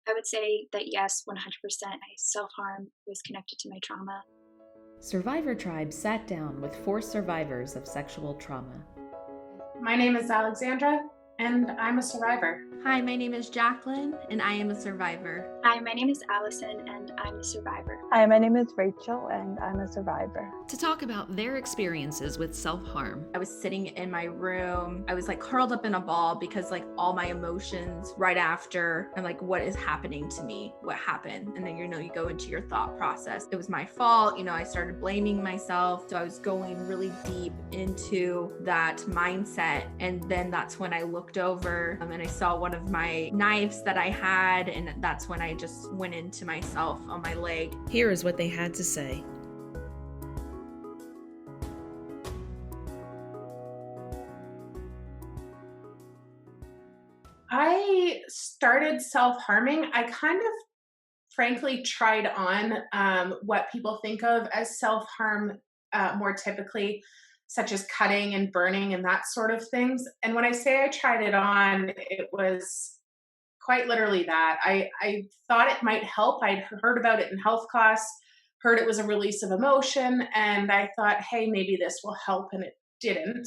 I would say that yes, 100%, my self-harm was connected to my trauma. Survivor Tribe sat down with 4 survivors of sexual trauma. My name is Alexandra, and I'm a survivor. Hi, my name is Jacquelyn, and I am a survivor. Hi, my name is Allison, and I'm a survivor. Hi, my name is Rachel, and I'm a survivor. To talk about their experiences with self-harm. I was sitting in my room. I was like curled up in a ball because like all my emotions right after, I'm like, what is happening to me? What happened? And then, you go into your thought process. It was my fault. I started blaming myself. So I was going really deep into that mindset. And then that's when I looked over and I saw one of my knives that I had. And that's when I just went into myself on my leg. Here is what they had to say. I started self-harming. I kind of frankly tried on what people think of as self-harm more typically, such as cutting and burning and that sort of things. And when I say I tried it on, it was quite literally that. I thought it might help. I'd heard about it in health class, heard it was a release of emotion, and I thought, hey, maybe this will help, and it didn't.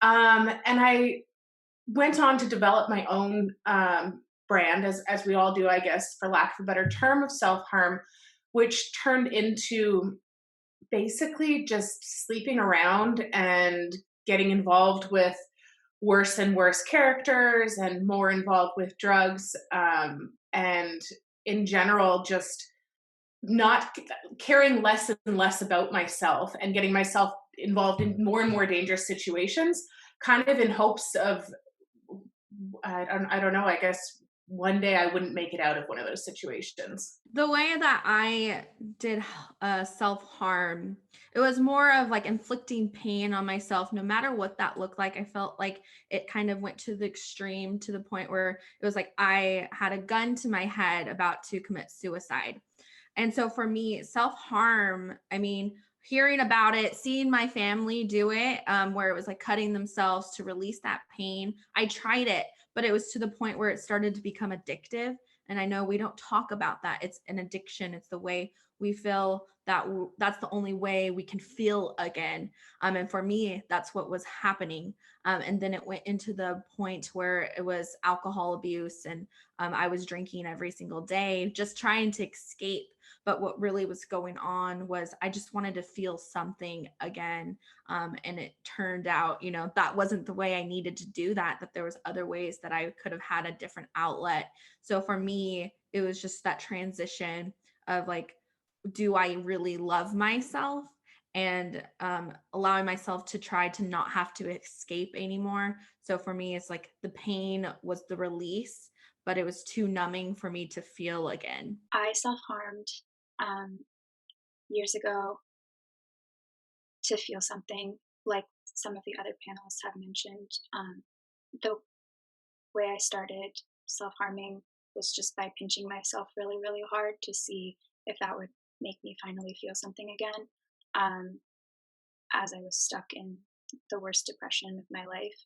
And I went on to develop my own brand, as we all do, I guess, for lack of a better term, of self-harm, which turned into basically just sleeping around and getting involved with worse and worse characters and more involved with drugs, and in general just not caring less and less about myself and getting myself involved in more and more dangerous situations, kind of in hopes of I don't know, I guess one day I wouldn't make it out of one of those situations. The way that I did self-harm, it was more of like inflicting pain on myself, no matter what that looked like. I felt like it kind of went to the extreme, to the point where it was like I had a gun to my head about to commit suicide. And so for me, self-harm, hearing about it, seeing my family do it, where it was like cutting themselves to release that pain. I tried it, but it was to the point where it started to become addictive. And I know we don't talk about that. It's an addiction. It's the way we feel that that's the only way we can feel again. And for me, that's what was happening. And then it went into the point where it was alcohol abuse, and I was drinking every single day, just trying to escape. But what really was going on was I just wanted to feel something again. And it turned out, that wasn't the way I needed to do that, that there was other ways that I could have had a different outlet. So for me, it was just that transition of like, do I really love myself? And allowing myself to try to not have to escape anymore. So for me, it's like the pain was the release, but it was too numbing for me to feel again. I self-harmed years ago to feel something, like some of the other panelists have mentioned. The way I started self-harming was just by pinching myself really, really hard to see if that would make me finally feel something again. As I was stuck in the worst depression of my life,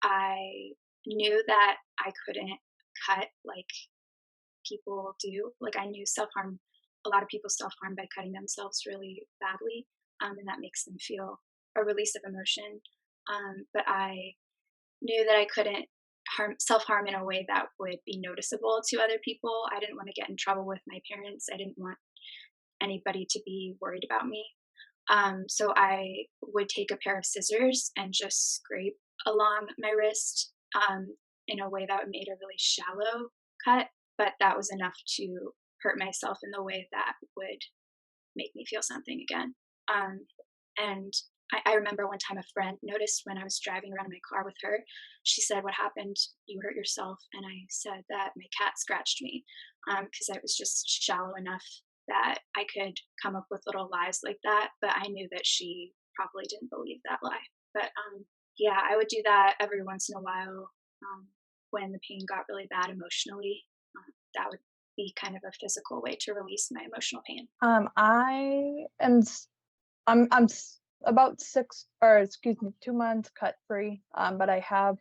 I knew that I couldn't cut like people do. Like I knew self-harm, a lot of people self-harm by cutting themselves really badly, and that makes them feel a release of emotion. But I knew that I couldn't self-harm in a way that would be noticeable to other people. I didn't want to get in trouble with my parents. I didn't want anybody to be worried about me. So I would take a pair of scissors and just scrape along my wrist, in a way that made a really shallow cut, but that was enough to hurt myself in the way that would make me feel something again. And I remember one time a friend noticed when I was driving around in my car with her, she said, "What happened? You hurt yourself." And I said that my cat scratched me, because I was just shallow enough that I could come up with little lies like that. But I knew that she probably didn't believe that lie. But yeah, I would do that every once in a while, when the pain got really bad emotionally. That would be kind of a physical way to release my emotional pain. I am I'm about 2 months cut free, but I have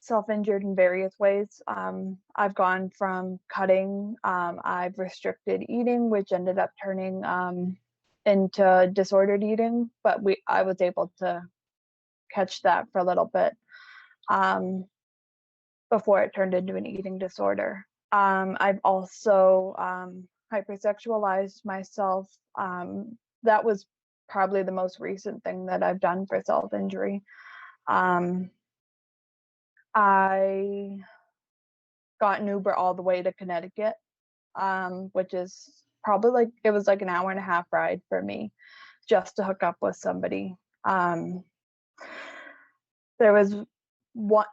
self-injured in various ways. I've gone from cutting, I've restricted eating, which ended up turning into disordered eating, but I was able to catch that for a little bit before it turned into an eating disorder. I've also hypersexualized myself. That was probably the most recent thing that I've done for self-injury. I got an Uber all the way to Connecticut, which is probably it was like an hour and a half ride for me just to hook up with somebody. There was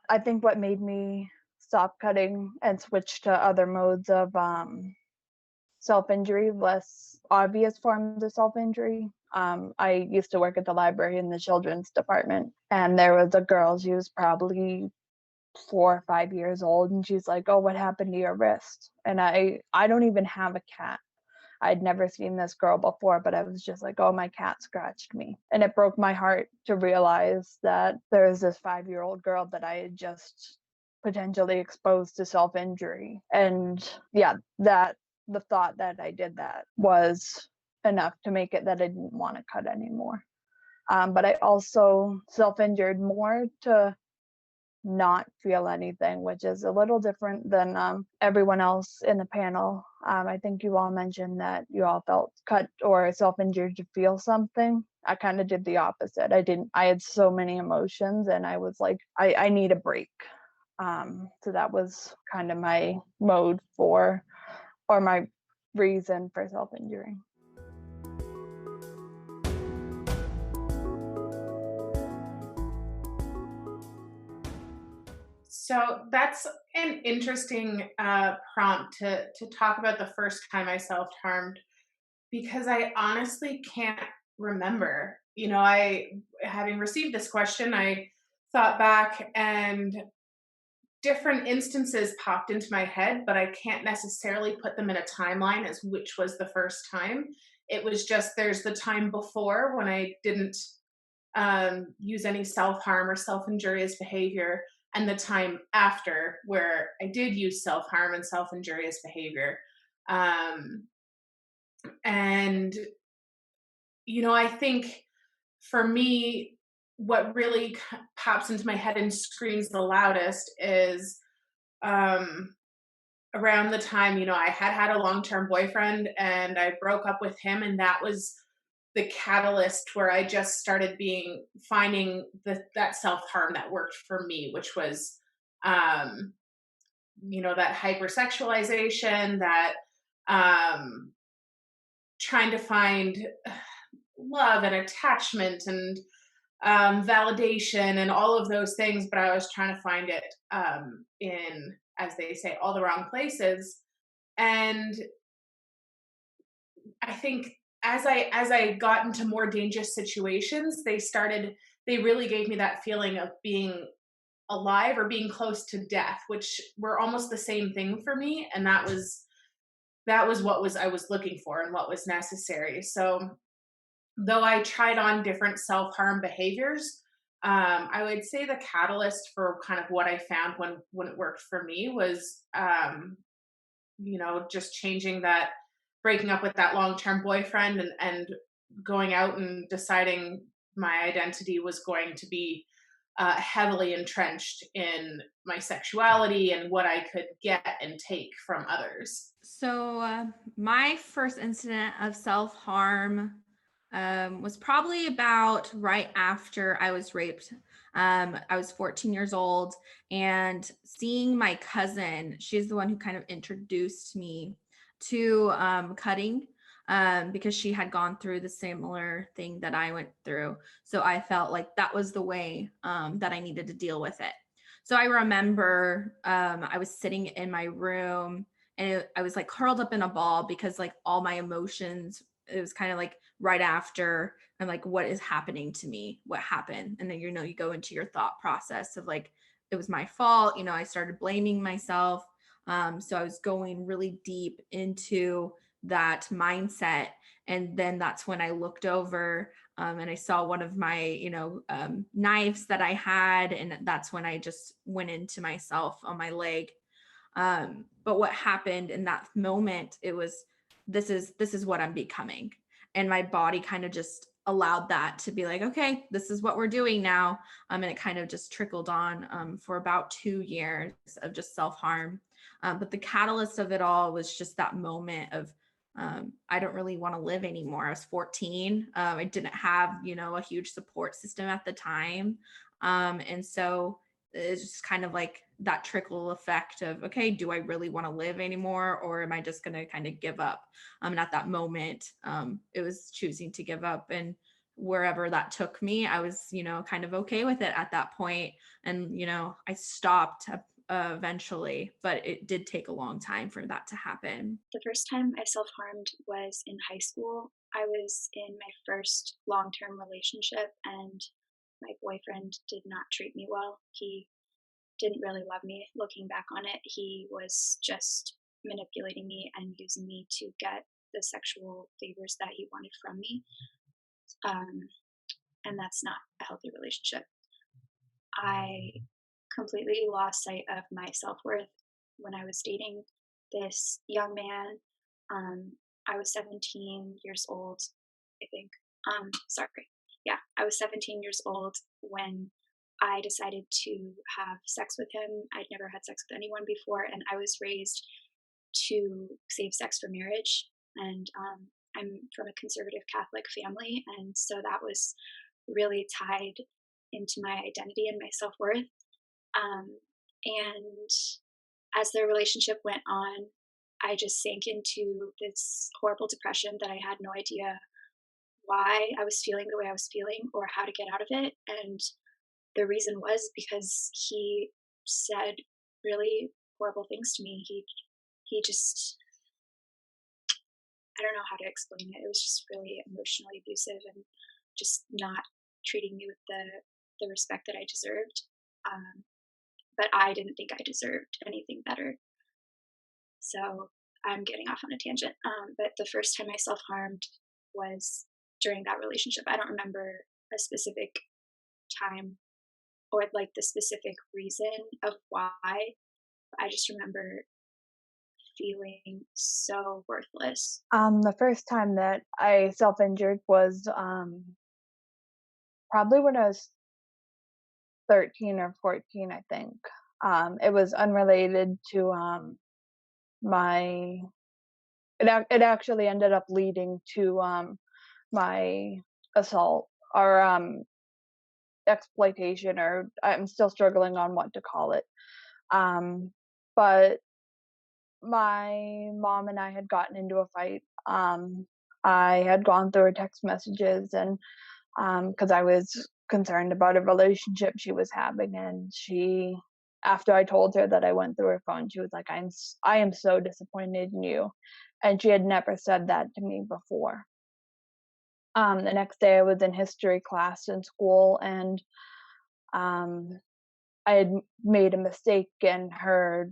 I think what made me stop cutting and switch to other modes of self-injury, less obvious forms of self-injury. I used to work at the library in the children's department, and there was a girl, she was probably 4 or 5 years old, and she's like, "Oh, what happened to your wrist?" And I don't even have a cat. I'd never seen this girl before, but I was just like, "Oh, my cat scratched me." And it broke my heart to realize that there was this 5-year-old girl that I had just potentially exposed to self-injury. And yeah, that the thought that I did that was enough to make it that I didn't want to cut anymore. But I also self-injured more to not feel anything, which is a little different than everyone else in the panel. I think you all mentioned that you all felt cut or self-injured to feel something. I kind of did the opposite. I had so many emotions, and I was like, I need a break. So that was kind of my mode or my reason for self-injuring. So that's an interesting prompt to talk about the first time I self-harmed, because I honestly can't remember. Having received this question, I thought back and different instances popped into my head, but I can't necessarily put them in a timeline as which was the first time. It was just there's the time before when I didn't use any self-harm or self-injurious behavior, and the time after where I did use self-harm and self-injurious behavior. And, I think for me, what really pops into my head and screams the loudest is around the time, I had a long-term boyfriend and I broke up with him, and that was the catalyst where I just started finding that self-harm that worked for me, which was, that hypersexualization, that trying to find love and attachment and validation and all of those things, but I was trying to find it in, as they say, all the wrong places. And I think as I got into more dangerous situations, they really gave me that feeling of being alive or being close to death, which were almost the same thing for me. And that was what I was looking for and what was necessary. So though I tried on different self-harm behaviors, I would say the catalyst for kind of what I found when it worked for me was, just changing that, breaking up with that long-term boyfriend and going out and deciding my identity was going to be heavily entrenched in my sexuality and what I could get and take from others. So my first incident of self-harm was probably about right after I was raped. I was 14 years old, and seeing my cousin, she's the one who kind of introduced me to cutting, because she had gone through the similar thing that I went through. So I felt like that was the way that I needed to deal with it. So I remember I was sitting in my room, and I was like curled up in a ball because like all my emotions, it was kind of like right after I'm like, what is happening to me? What happened? And then, you go into your thought process of like, it was my fault. I started blaming myself. So I was going really deep into that mindset. And then that's when I looked over And I saw one of my, knives that I had, and that's when I just went into myself on my leg. But what happened in that moment, it was, this is what I'm becoming. And my body kind of just allowed that to be like, okay, this is what we're doing now. And it kind of just trickled on for about 2 years of just self-harm. But the catalyst of it all was just that moment of, I don't really want to live anymore. I was 14. I didn't have, a huge support system at the time. And so it's just kind of like that trickle effect of, okay, do I really want to live anymore? Or am I just going to kind of give up? And at that moment, it was choosing to give up. And wherever that took me, I was, kind of okay with it at that point. And, I stopped eventually, but it did take a long time for that to happen. The first time I self-harmed was in high school. I was in my first long-term relationship, and my boyfriend did not treat me well. He didn't really love me. Looking back on it, he was just manipulating me and using me to get the sexual favors that he wanted from me. And that's not a healthy relationship. I completely lost sight of my self-worth when I was dating this young man. I was 17 years old, I think. I was 17 years old when I decided to have sex with him. I'd never had sex with anyone before, and I was raised to save sex for marriage. And I'm from a conservative Catholic family, and so that was really tied into my identity and my self-worth. And as the relationship went on, I just sank into this horrible depression that I had no idea why I was feeling the way I was feeling or how to get out of it. And the reason was because he said really horrible things to me. He just, I don't know how to explain it. It was just really emotionally abusive and just not treating me with the respect that I deserved. But I didn't think I deserved anything better. So I'm getting off on a tangent. But the first time I self-harmed was during that relationship. I don't remember a specific time or like the specific reason of why. I just remember feeling so worthless. The first time that I self-injured was probably when I was 13 or 14, I think. It was unrelated to it actually ended up leading to my assault or exploitation, or I'm still struggling on what to call it. But my mom and I had gotten into a fight. I had gone through her text messages, and because I was concerned about a relationship she was having, and she, after I told her that I went through her phone, she was like, I am so disappointed in you. And she had never said that to me before. The next day I was in history class in school, and I had made a mistake, and her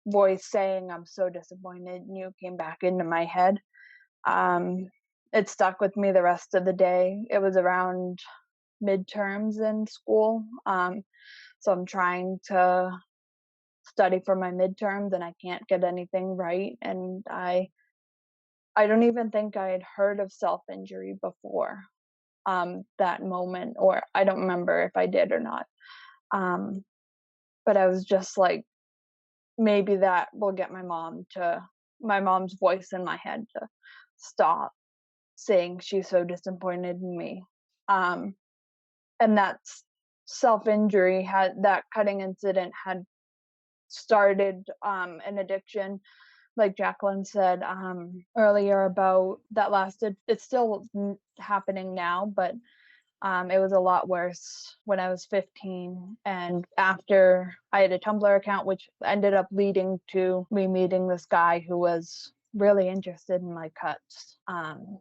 voice saying, I'm so disappointed in you, came back into my head. It stuck with me the rest of the day. It was around midterms in school. So I'm trying to study for my midterms, and I can't get anything right. And I don't even think I had heard of self-injury before that moment, or I don't remember if I did or not. But I was just like, maybe that will get my mom's voice in my head to stop saying she's so disappointed in me. And that's self-injury that cutting incident had started an addiction, like Jacquelyn said earlier about that lasted. It's still happening now, but it was a lot worse when I was 15. And after I had a Tumblr account, which ended up leading to me meeting this guy who was really interested in my cuts.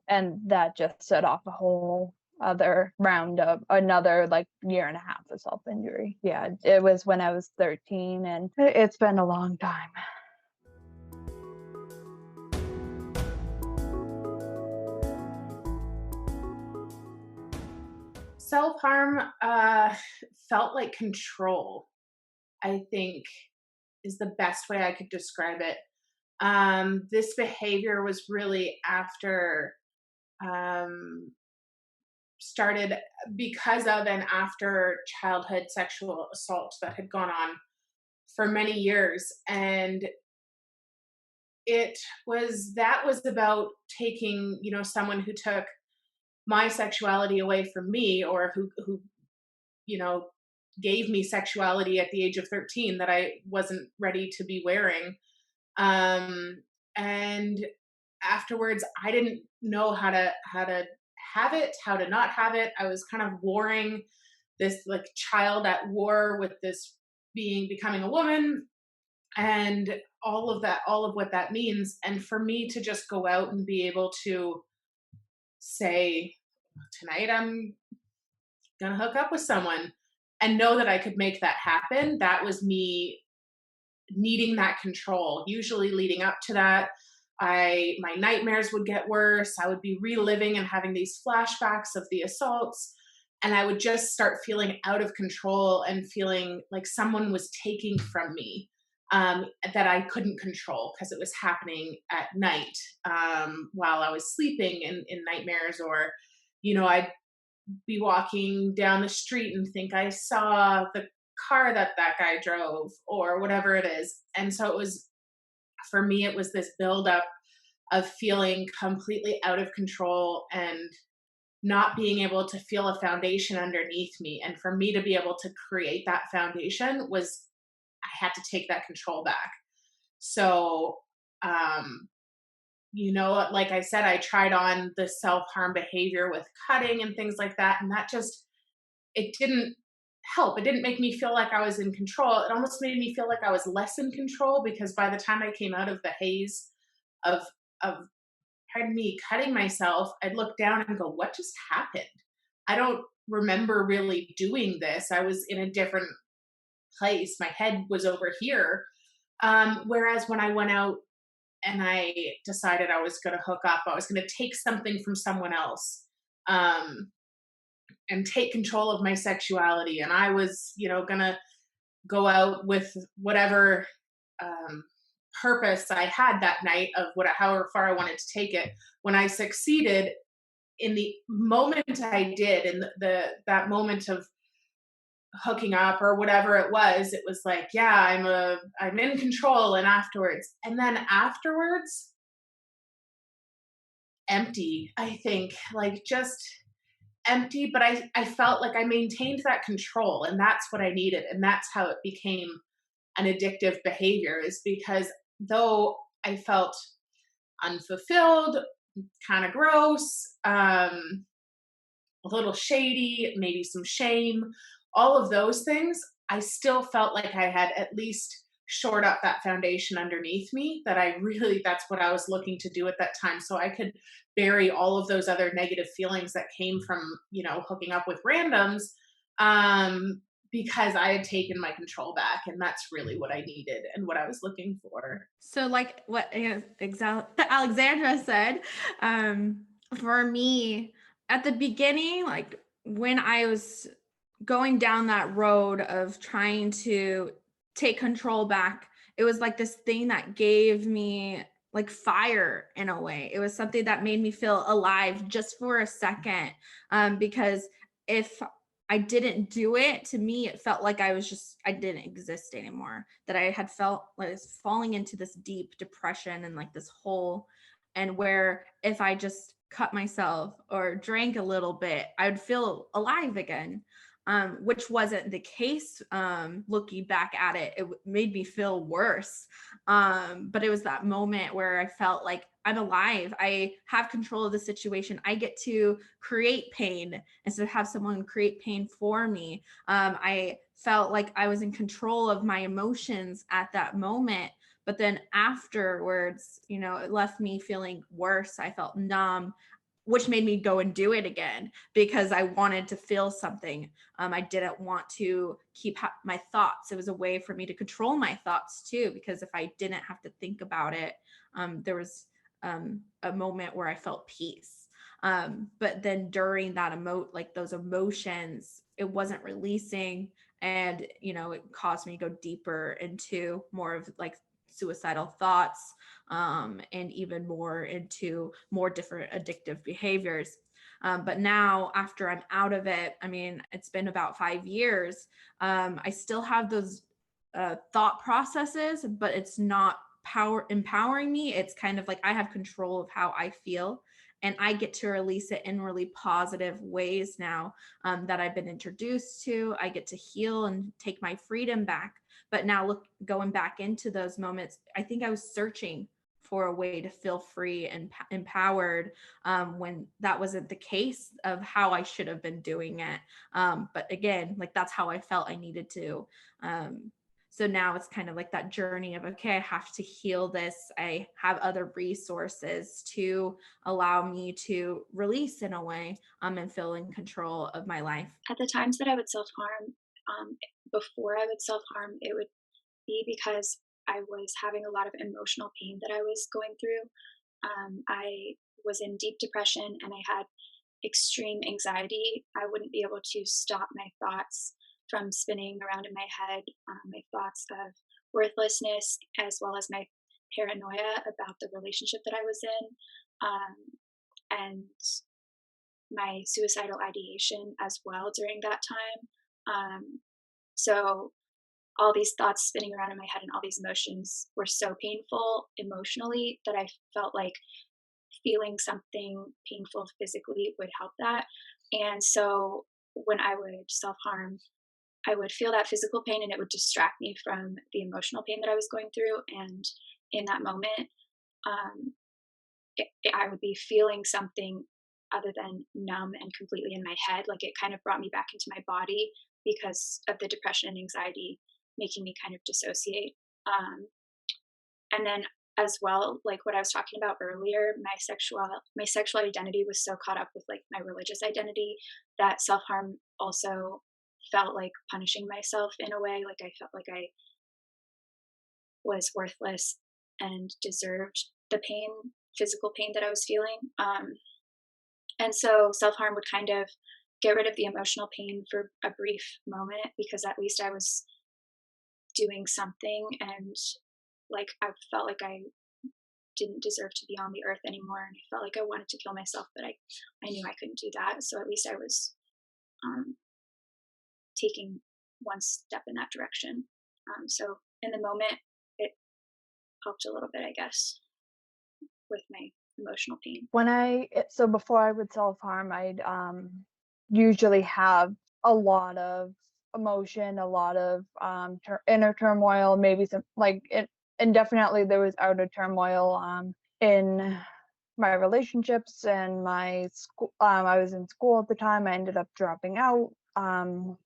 And that just set off a whole other round of another like year and a half of self-injury. Yeah, it was when I was 13, and it's been a long time. Self-harm felt like control, I think is the best way I could describe it. This behavior was really after um, started because of and after childhood sexual assault that had gone on for many years. And that was about taking, someone who took my sexuality away from me, or who you know gave me sexuality at the age of 13 that I wasn't ready to be wearing. um and afterwards I didn't know how to have it, how to not have it. I was kind of warring this, like, child at war with this becoming a woman, and all of what that means. And for me to just go out and be able to say, tonight I'm gonna hook up with someone, and know that I could make that happen, that was me needing that control. Usually leading up to that, my nightmares would get worse. I would be reliving and having these flashbacks of the assaults, and I would just start feeling out of control and feeling like someone was taking from me, that I couldn't control because it was happening at night, while I was sleeping in nightmares. Or, I'd be walking down the street and think I saw the car that guy drove, or whatever it is. And so for me, it was this buildup of feeling completely out of control and not being able to feel a foundation underneath me. And for me to be able to create that foundation was, I had to take that control back. So, like I said, I tried on the self-harm behavior with cutting and things like that. And it didn't help. It didn't make me feel like I was in control. It almost made me feel like I was less in control, because by the time I came out of the haze of, of, pardon me, cutting myself, I'd look down and go, what just happened? I don't remember really doing this. I was in a different place. My head was over here. Whereas when I went out and I decided I was going to hook up, I was going to take something from someone else, and take control of my sexuality. And I was, going to go out with whatever purpose I had that night, of however far I wanted to take it. When I succeeded, in the moment I did, in that moment of hooking up or whatever it was like, yeah, I'm in control. And afterwards, empty, I think, like, just empty. But I felt like I maintained that control, and that's what I needed. And that's how it became an addictive behavior, is because though I felt unfulfilled, kind of gross, a little shady, maybe some shame, all of those things, I still felt like I had at least shored up that foundation underneath me, that's what I was looking to do at that time. So I could bury all of those other negative feelings that came from, hooking up with randoms, because I had taken my control back. And that's really what I needed and what I was looking for. So like what Alexandra said, for me at the beginning, like when I was going down that road of trying to take control back, it was like this thing that gave me like fire in a way. It was something that made me feel alive just for a second. Because if I didn't do it, to me, it felt like I didn't exist anymore, that I had felt like I was falling into this deep depression and like this hole. And where if I just cut myself or drank a little bit, I would feel alive again. Which wasn't the case. Looking back at it, it made me feel worse. But it was that moment where I felt like I'm alive. I have control of the situation. I get to create pain instead of have someone create pain for me. I felt like I was in control of my emotions at that moment. But then afterwards, it left me feeling worse. I felt numb, which made me go and do it again because I wanted to feel something. I didn't want to keep my thoughts. It was a way for me to control my thoughts too, because if I didn't have to think about it, there was a moment where I felt peace. But then during that those emotions, it wasn't releasing, and it caused me to go deeper into more of like suicidal thoughts, and even more into more different addictive behaviors. But now, after I'm out of it, I mean, it's been about 5 years. I still have those thought processes, but it's not empowering me. It's kind of like I have control of how I feel, and I get to release it in really positive ways now, that I've been introduced to. I get to heal and take my freedom back. But now, going back into those moments, I think I was searching for a way to feel free and empowered, when that wasn't the case of how I should have been doing it. But again, like that's how I felt I needed to. So now it's kind of like that journey of, okay, I have to heal this. I have other resources to allow me to release in a way, and feel in control of my life. At the times that I would self harm, before I would self harm, it would be because I was having a lot of emotional pain that I was going through. I was in deep depression and I had extreme anxiety. I wouldn't be able to stop my thoughts from spinning around in my head, my thoughts of worthlessness, as well as my paranoia about the relationship that I was in, and my suicidal ideation as well during that time. So all these thoughts spinning around in my head and all these emotions were so painful emotionally that I felt like feeling something painful physically would help that. And so when I would self harm, I would feel that physical pain and it would distract me from the emotional pain that I was going through. And in that moment, um, I would be feeling something other than numb and completely in my head. Like it kind of brought me back into my body because of the depression and anxiety making me kind of dissociate. And then as well, like what I was talking about earlier, my sexual identity was so caught up with like my religious identity that self-harm also felt like punishing myself in a way. Like I felt like I was worthless and deserved the pain, physical pain that I was feeling. And so self-harm would kind of get rid of the emotional pain for a brief moment because at least I was doing something, and like I felt like I didn't deserve to be on the earth anymore, and I felt like I wanted to kill myself, but I knew I couldn't do that. So at least I was taking one step in that direction. So in the moment, it helped a little bit, I guess, with my emotional pain. So before I would self-harm, I'd usually have a lot of emotion, a lot of inner turmoil, maybe some and definitely there was outer turmoil in my relationships and my school. I was in school at the time. I ended up dropping out, and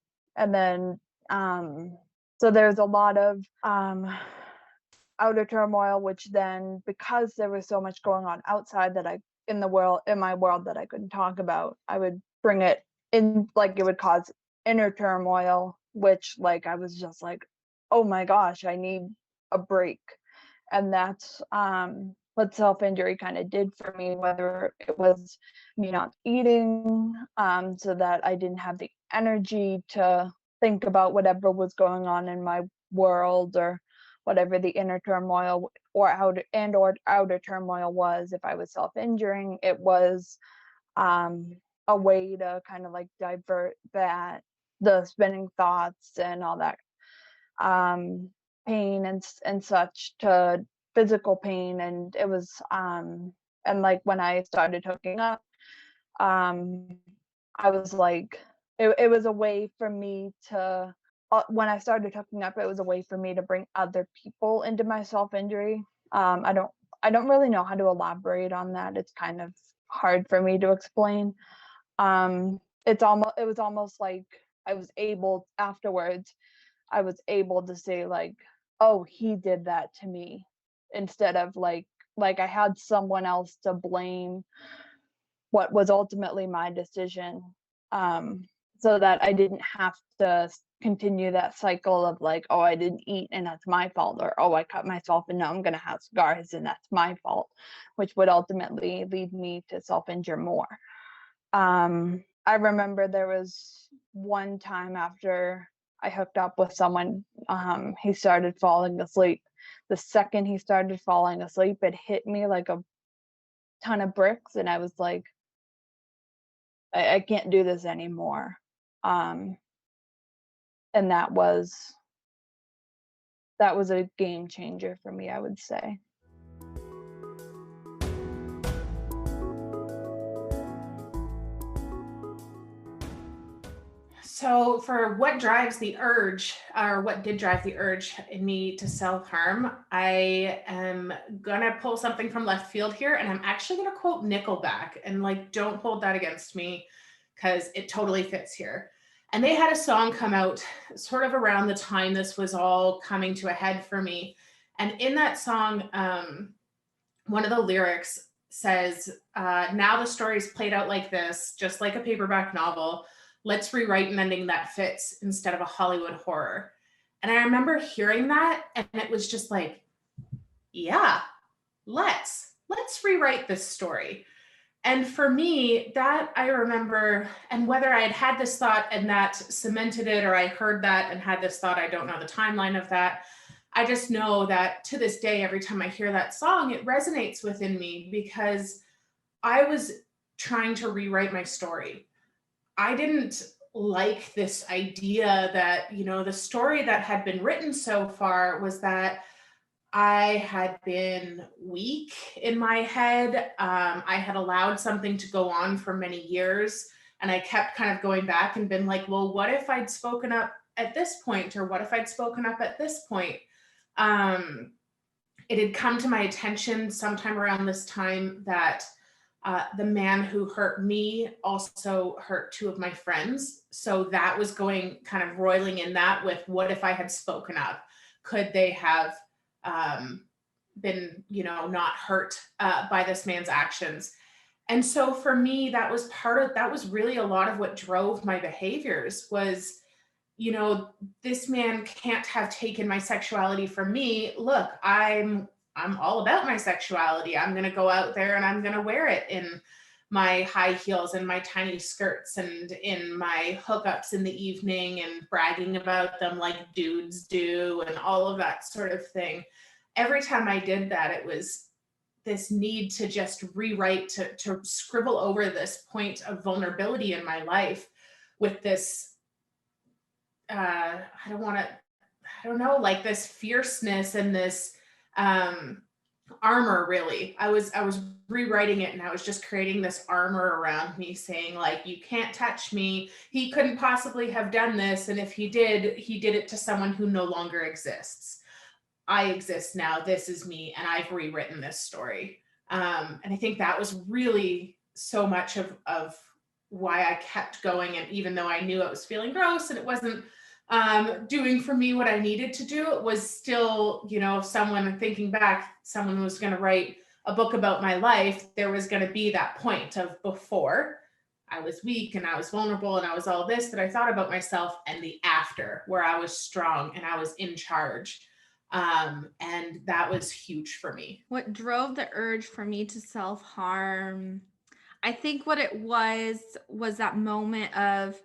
then so there's a lot of outer turmoil, which then, because there was so much going on outside that in my world that I couldn't talk about, I would bring it in, like it would cause inner turmoil, which like I was just like, oh my gosh, I need a break. And that's what self-injury kind of did for me, whether it was me not eating, so that I didn't have the energy to think about whatever was going on in my world, or whatever the inner turmoil or outer turmoil was. If I was self-injuring, it was a way to kind of like divert the spinning thoughts and all that pain and such to physical pain. And it was and like when I started hooking up, I was like, it was a way for me to when I started hooking up, it was a way for me to bring other people into my self-injury. I don't really know how to elaborate on that. It's kind of hard for me to explain. It was almost like I was able afterwards, I was able to say like, oh, he did that to me, instead of like I had someone else to blame what was ultimately my decision. so that I didn't have to continue that cycle of like, oh, I didn't eat and that's my fault, or oh, I cut myself and now I'm going to have scars and that's my fault, which would ultimately lead me to self-injure more. I remember there was one time after I hooked up with someone, he started falling asleep. The second he started falling asleep, it hit me like a ton of bricks, and I was like, I can't do this anymore. And that was a game changer for me, I would say. So for what drives the urge, or what did drive the urge in me to self-harm, I am gonna pull something from left field here, and I'm actually gonna quote Nickelback, and like, don't hold that against me because it totally fits here. And they had a song come out sort of around the time this was all coming to a head for me. And in that song, one of the lyrics says, now the story's played out like this, just like a paperback novel. Let's rewrite an ending that fits instead of a Hollywood horror. And I remember hearing that, and it was just like, yeah, let's rewrite this story. And for me, that I remember, and whether I had this thought and that cemented it, or I heard that and had this thought, I don't know the timeline of that. I just know that to this day, every time I hear that song, it resonates within me because I was trying to rewrite my story. I didn't like this idea that, the story that had been written so far was that I had been weak in my head. I had allowed something to go on for many years. And I kept kind of going back and been like, well, what if I'd spoken up at this point? Or what if I'd spoken up at this point? It had come to my attention sometime around this time that the man who hurt me also hurt two of my friends. So that was going kind of roiling in that with, what if I had spoken up? Could they have been, not hurt by this man's actions? And so for me, that was really a lot of what drove my behaviors was, this man can't have taken my sexuality from me. Look, I'm all about my sexuality. I'm going to go out there and I'm going to wear it in my high heels and my tiny skirts and in my hookups in the evening and bragging about them like dudes do and all of that sort of thing. Every time I did that, it was this need to just rewrite, to scribble over this point of vulnerability in my life with this, I don't know, like this fierceness and this armor, really. I was rewriting it, and I was just creating this armor around me saying, like, you can't touch me. He couldn't possibly have done this. And if he did it to someone who no longer exists. I exist now. This is me. And I've rewritten this story. And I think that was really so much of why I kept going. And even though I knew I was feeling gross and it wasn't doing for me what I needed to do, it was still, if someone, thinking back, someone was going to write a book about my life, there was going to be that point of before I was weak and I was vulnerable and I was all this that I thought about myself, and the after, where I was strong and I was in charge. And that was huge for me. What drove the urge for me to self-harm, I think what it was that moment of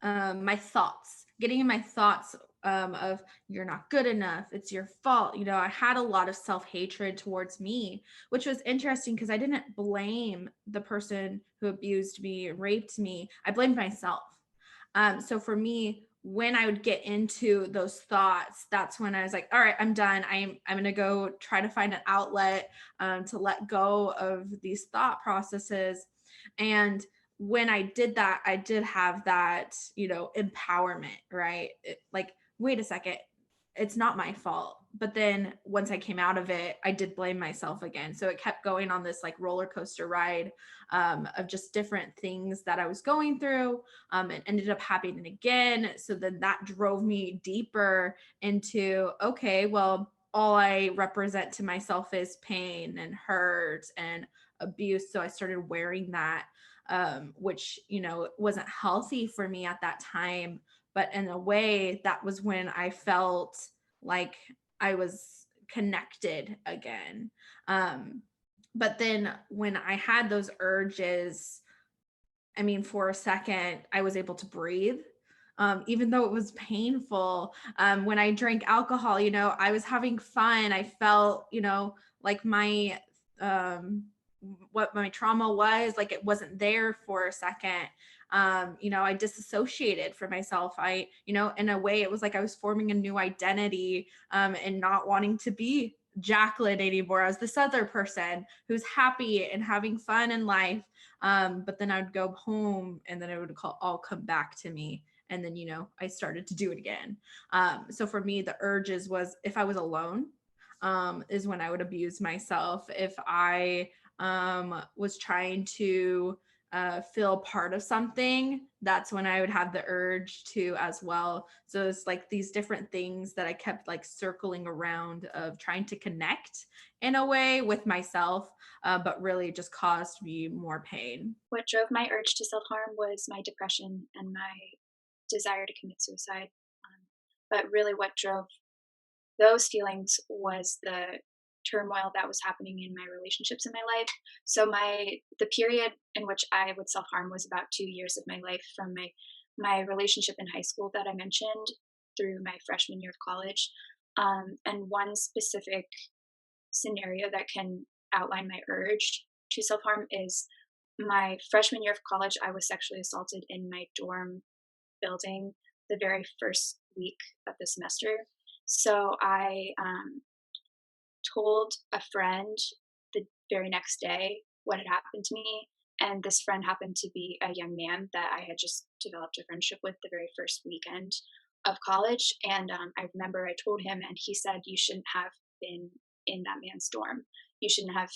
my thoughts, getting in my thoughts of you're not good enough, it's your fault. I had a lot of self-hatred towards me, which was interesting because I didn't blame the person who abused me, raped me. I blamed myself. So for me, when I would get into those thoughts, that's when I was like, all right, I'm done. I'm going to go try to find an outlet to let go of these thought processes. And when I did that, I did have that, empowerment, right? Like, wait a second, it's not my fault. But then once I came out of it, I did blame myself again. So it kept going on this like roller coaster ride of just different things that I was going through. It ended up happening again. So then that drove me deeper into, okay, well, all I represent to myself is pain and hurt and abuse. So I started wearing that which, wasn't healthy for me at that time. But in a way, that was when I felt like I was connected again. But then when I had those urges, I mean, for a second, I was able to breathe. Even though it was painful. When I drank alcohol, I was having fun. I felt, like um, what my trauma was, like it wasn't there for a second. I disassociated from myself. In a way, it was like I was forming a new identity, and not wanting to be Jacquelyn anymore. I was this other person who's happy and having fun in life. But then I'd go home and then it would all come back to me. And then, I started to do it again. So for me, the urges was if I was alone, is when I would abuse myself. If I was trying to feel part of something, that's when I would have the urge to as well. So it's like these different things that I kept like circling around of trying to connect in a way with myself, but really just caused me more pain. What drove my urge to self harm was my depression and my desire to commit suicide. But really, what drove those feelings was the turmoil that was happening in my relationships in my life. So the period in which I would self harm was about 2 years of my life, from my relationship in high school that I mentioned through my freshman year of college. And one specific scenario that can outline my urge to self harm is my freshman year of college. I was sexually assaulted in my dorm building the very first week of the semester. So I told a friend the very next day what had happened to me. And this friend happened to be a young man that I had just developed a friendship with the very first weekend of college. And I remember I told him, and he said, "You shouldn't have been in that man's dorm. You shouldn't have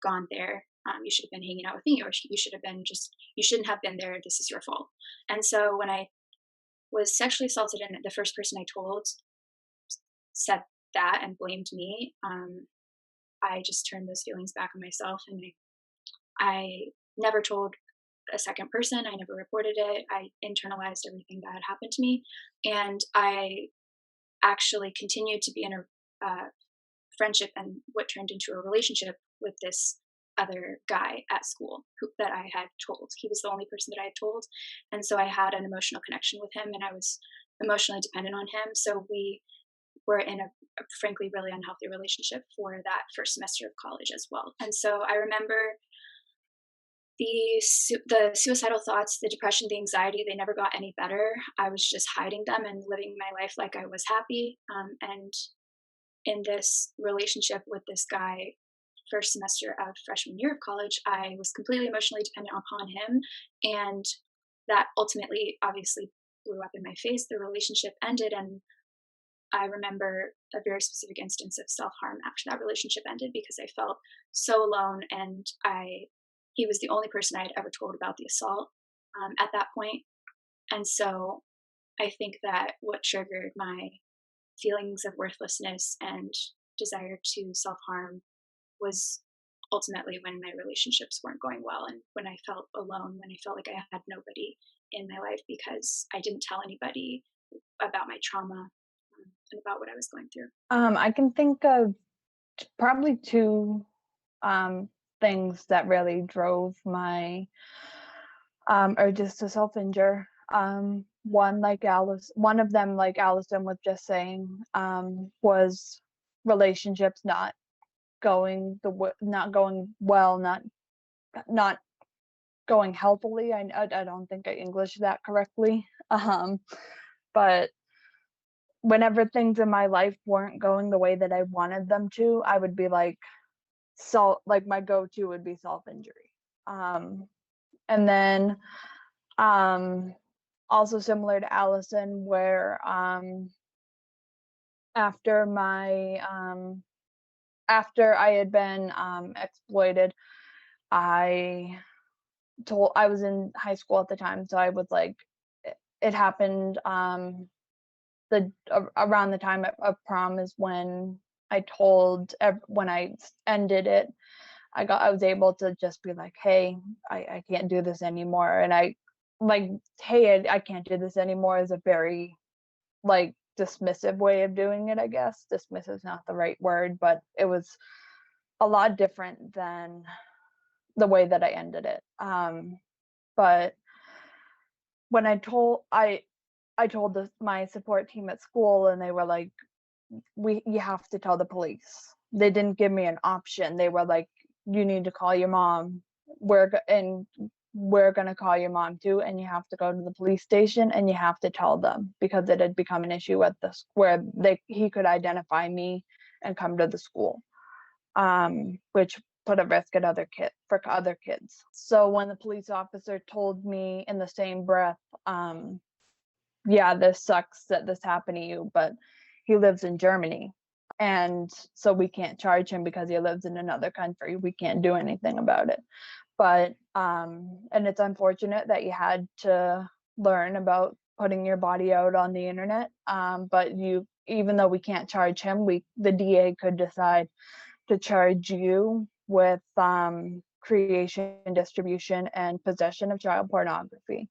gone there. You should have been hanging out with me, or you shouldn't have been there. This is your fault." And so when I was sexually assaulted and the first person I told said that and blamed me, I just turned those feelings back on myself, and I never told a second person. I never reported it. I internalized everything that had happened to me, and I actually continued to be in a friendship and what turned into a relationship with this other guy at school that I had told. He was the only person that I had told, and so I had an emotional connection with him, and I was emotionally dependent on him. So we were in a frankly really unhealthy relationship for that first semester of college as well. And so I remember the suicidal thoughts, the depression, the anxiety, they never got any better. I was just hiding them and living my life like I was happy. And in this relationship with this guy, first semester of freshman year of college, I was completely emotionally dependent upon him. And that ultimately, obviously, blew up in my face. The relationship ended, and I remember a very specific instance of self-harm after that relationship ended, because I felt so alone, and he was the only person I had ever told about the assault at that point. And so I think that what triggered my feelings of worthlessness and desire to self-harm was ultimately when my relationships weren't going well, and when I felt alone, when I felt like I had nobody in my life because I didn't tell anybody about my trauma and about what I was going through. I can think of probably two things that really drove my urges to self-injure. One of them, like Allison was just saying, was relationships not going well, not going healthily. I don't think I Englished that correctly. But whenever things in my life weren't going the way that I wanted them to, I would be like, my go-to would be self-injury. And then also similar to Allison, where after I had been exploited, I was in high school at the time, so I was like, it happened around the time of prom is when I ended it. I was able to just be like, hey, I can't do this anymore. And I like, hey, I can't do this anymore is a very like dismissive way of doing it, I guess. Dismissive is not the right word, but it was a lot different than the way that I ended it. But when I told my support team at school, and they were like, you have to tell the police. They didn't give me an option. They were like, you need to call your mom. We're going to call your mom too, and you have to go to the police station and you have to tell them, because it had become an issue at this where he could identify me and come to the school, which put a risk at other kids. So when the police officer told me in the same breath, yeah, this sucks that this happened to you, but he lives in Germany, and so we can't charge him because he lives in another country. We can't do anything about it. But and it's unfortunate that you had to learn about putting your body out on the internet. But even though we can't charge him, the DA could decide to charge you with creation, distribution, and possession of child pornography.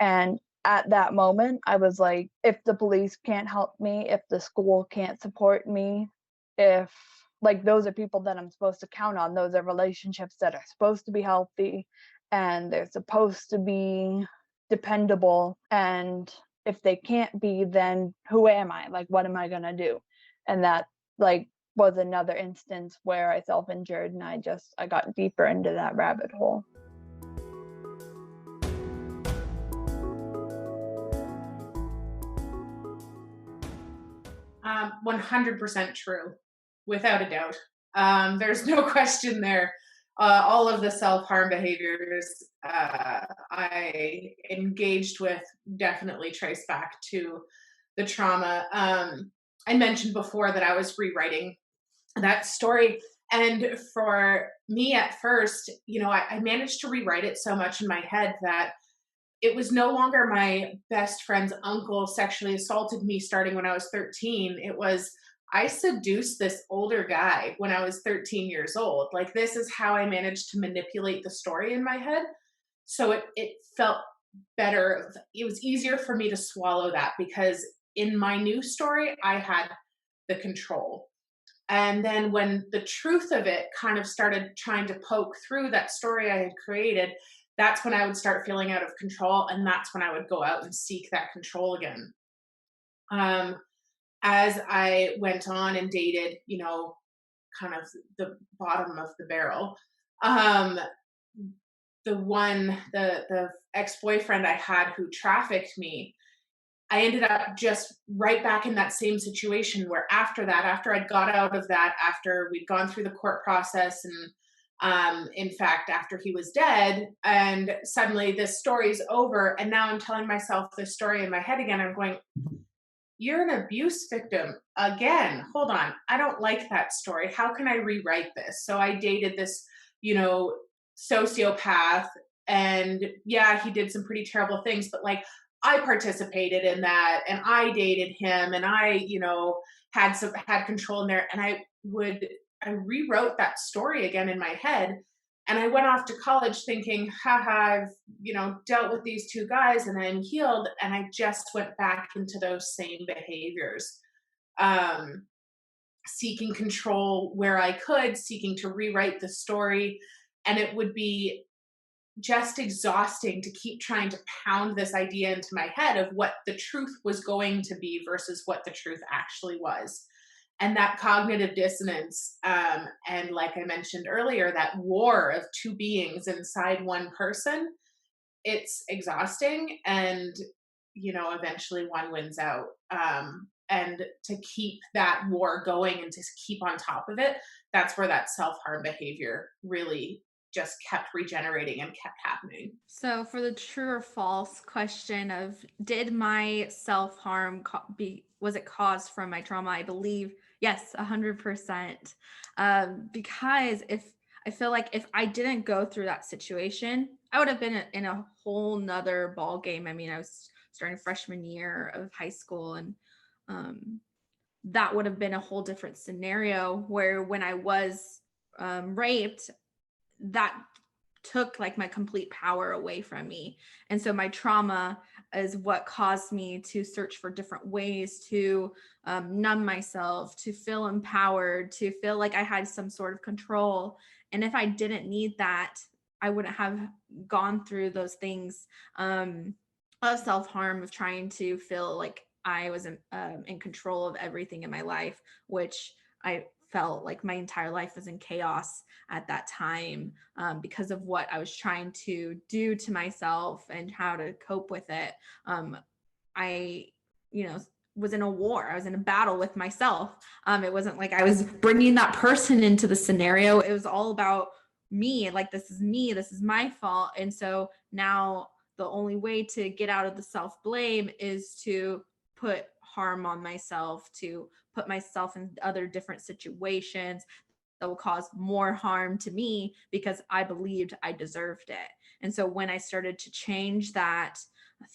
And at that moment, I was like, if the police can't help me, if the school can't support me, if like those are people that I'm supposed to count on, those are relationships that are supposed to be healthy and they're supposed to be dependable. And if they can't be, then who am I? Like, what am I going to do? And that like was another instance where I self-injured, and I got deeper into that rabbit hole. 100% true, without a doubt. There's no question there. All of the self-harm behaviors I engaged with definitely trace back to the trauma. I mentioned before that I was rewriting that story. And for me at first, I managed to rewrite it so much in my head that it was no longer my best friend's uncle sexually assaulted me starting when I was 13. It was, I seduced this older guy when I was 13 years old. Like, this is how I managed to manipulate the story in my head. So it felt better. It was easier for me to swallow that, because in my new story, I had the control. And then when the truth of it kind of started trying to poke through that story I had created, that's when I would start feeling out of control. And that's when I would go out and seek that control again. As I went on and dated, kind of the bottom of the barrel, the ex-boyfriend I had who trafficked me, I ended up just right back in that same situation where after I'd got out of that, after we'd gone through the court process, and in fact, after he was dead, and suddenly this story's over, and now I'm telling myself this story in my head again. I'm going, you're an abuse victim again. Hold on. I don't like that story. How can I rewrite this? So I dated this, sociopath, and yeah, he did some pretty terrible things, but like, I participated in that, and I dated him, and I, had control in there. And I rewrote that story again in my head. And I went off to college thinking, haha, I've, dealt with these two guys and I'm healed. And I just went back into those same behaviors, seeking control where I could, seeking to rewrite the story. And it would be just exhausting to keep trying to pound this idea into my head of what the truth was going to be versus what the truth actually was. And that cognitive dissonance, and like I mentioned earlier, that war of two beings inside one person, it's exhausting. And, eventually one wins out. And to keep that war going and to keep on top of it, that's where that self-harm behavior really just kept regenerating and kept happening. So for the true or false question of, did my self-harm was it caused from my trauma? I believe yes, 100%. Because I feel like if I didn't go through that situation, I would have been in a whole nother ball game. I mean, I was starting freshman year of high school, and that would have been a whole different scenario, where when I was raped, that took like my complete power away from me. And so my trauma is what caused me to search for different ways to numb myself, to feel empowered, to feel like I had some sort of control. And if I didn't need that, I wouldn't have gone through those things of self-harm, of trying to feel like I was in control of everything in my life, which I felt like my entire life was in chaos at that time, because of what I was trying to do to myself and how to cope with it. I, was in a war. I was in a battle with myself. It wasn't like I was bringing that person into the scenario. It was all about me. Like, this is me. This is my fault. And so now the only way to get out of the self-blame is to put harm on myself, to put myself in other different situations that will cause more harm to me because I believed I deserved it. And so when I started to change that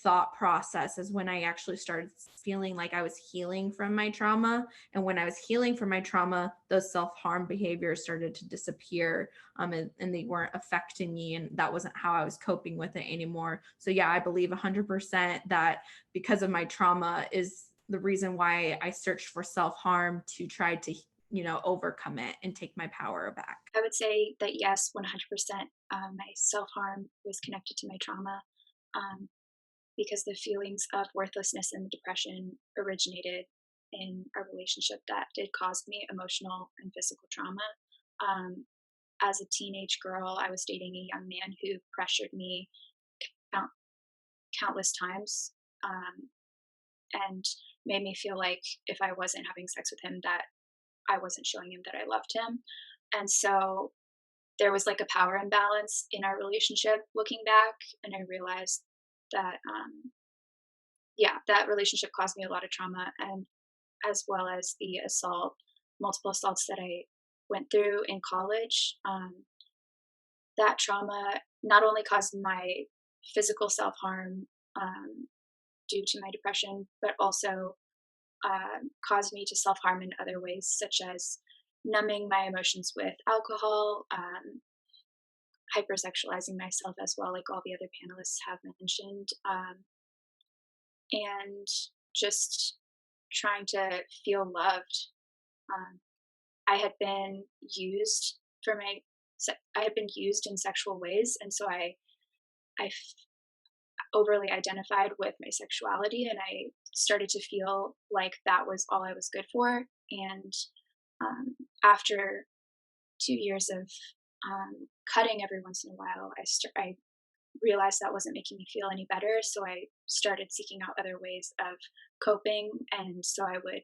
thought process is when I actually started feeling like I was healing from my trauma. And when I was healing from my trauma, those self-harm behaviors started to disappear, and they weren't affecting me. And that wasn't how I was coping with it anymore. So yeah, I believe 100% that because of my trauma is the reason why I searched for self-harm to try to, overcome it and take my power back. I would say that yes, 100%. My self-harm was connected to my trauma, because the feelings of worthlessness and depression originated in a relationship that did cause me emotional and physical trauma. As a teenage girl, I was dating a young man who pressured me countless times, and made me feel like if I wasn't having sex with him, that I wasn't showing him that I loved him. And so there was like a power imbalance in our relationship looking back. And I realized that, that relationship caused me a lot of trauma, and as well as the multiple assaults that I went through in college. That trauma not only caused my physical self-harm, due to my depression, but also caused me to self-harm in other ways, such as numbing my emotions with alcohol, hypersexualizing myself as well, like all the other panelists have mentioned, and just trying to feel loved. I had been used in sexual ways, and so I overly identified with my sexuality, and I started to feel like that was all I was good for. And after 2 years of cutting every once in a while, I realized that wasn't making me feel any better. So I started seeking out other ways of coping. And so I would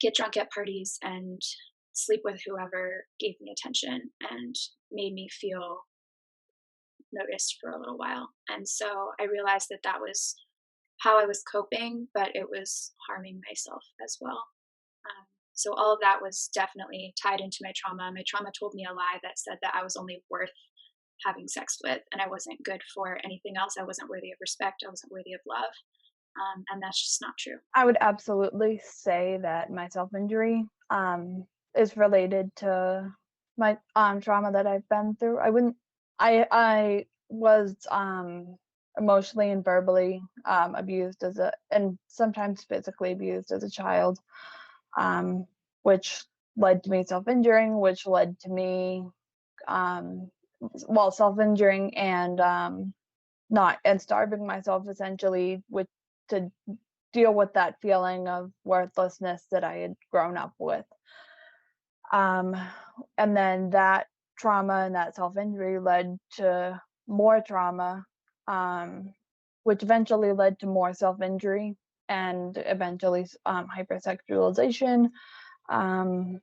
get drunk at parties and sleep with whoever gave me attention and made me feel noticed for a little while. And so I realized that that was how I was coping, but it was harming myself as well. So all of that was definitely tied into my trauma. My trauma told me a lie that said that I was only worth having sex with, and I wasn't good for anything else. I wasn't worthy of respect. I wasn't worthy of love. And that's just not true. I would absolutely say that my self-injury is related to my trauma that I've been through. I was emotionally and verbally abused and sometimes physically abused as a child, which led to me self-injuring, which led to me self-injuring and starving myself essentially to deal with that feeling of worthlessness that I had grown up with. And then that trauma and that self-injury led to more trauma, which eventually led to more self-injury and eventually hypersexualization. And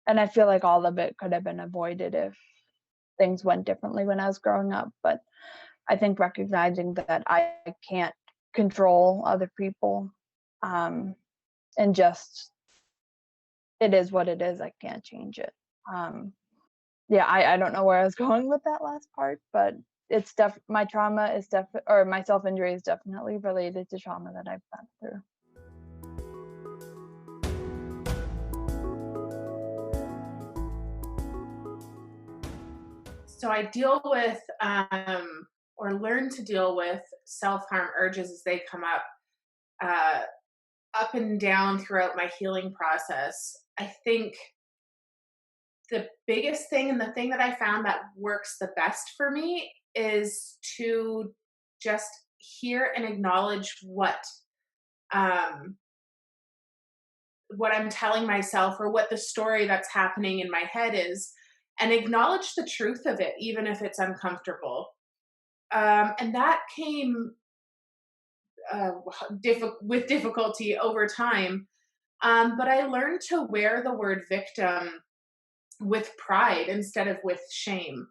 I feel like all of it could have been avoided if things went differently when I was growing up. But I think recognizing that I can't control other people, and just it is what it is. I can't change it. I don't know where I was going with that last part, but it's my trauma is or my self-injury is definitely related to trauma that I've been through. So I deal with, or learn to deal with self harm urges as they come uh, up and down throughout my healing process. I think the biggest thing and the thing that I found that works the best for me is to just hear and acknowledge um, what I'm telling myself or what the story that's happening in my head is, and acknowledge the truth of it, even if it's uncomfortable. And that came uh, with difficulty over time. But I learned to wear the word victim with pride instead of with shame.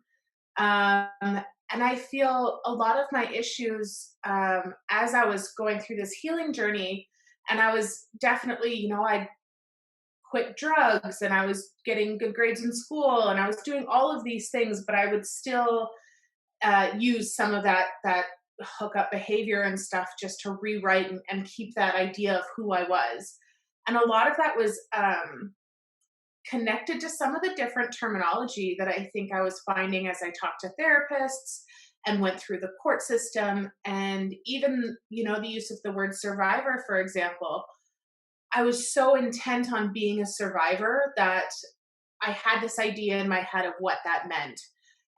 And I feel a lot of my issues as I was going through this healing journey, and I was definitely, I quit drugs and I was getting good grades in school and I was doing all of these things, but I would still use some of that hookup behavior and stuff just to rewrite and keep that idea of who I was. And a lot of that was connected to some of the different terminology that I think I was finding as I talked to therapists and went through the court system. And even, the use of the word survivor, for example. I was so intent on being a survivor that I had this idea in my head of what that meant.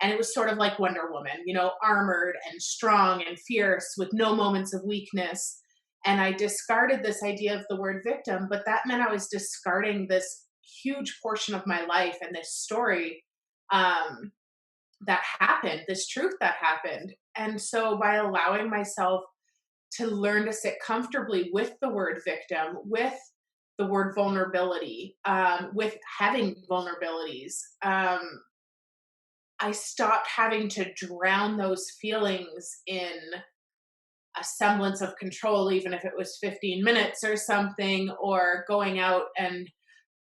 And it was sort of like Wonder Woman, armored and strong and fierce with no moments of weakness. And I discarded this idea of the word victim, but that meant I was discarding this huge portion of my life and this story um, that happened, this truth that happened. And so by allowing myself to learn to sit comfortably with the word victim, with the word vulnerability, with having vulnerabilities, I stopped having to drown those feelings in a semblance of control, even if it was 15 minutes or something, or going out and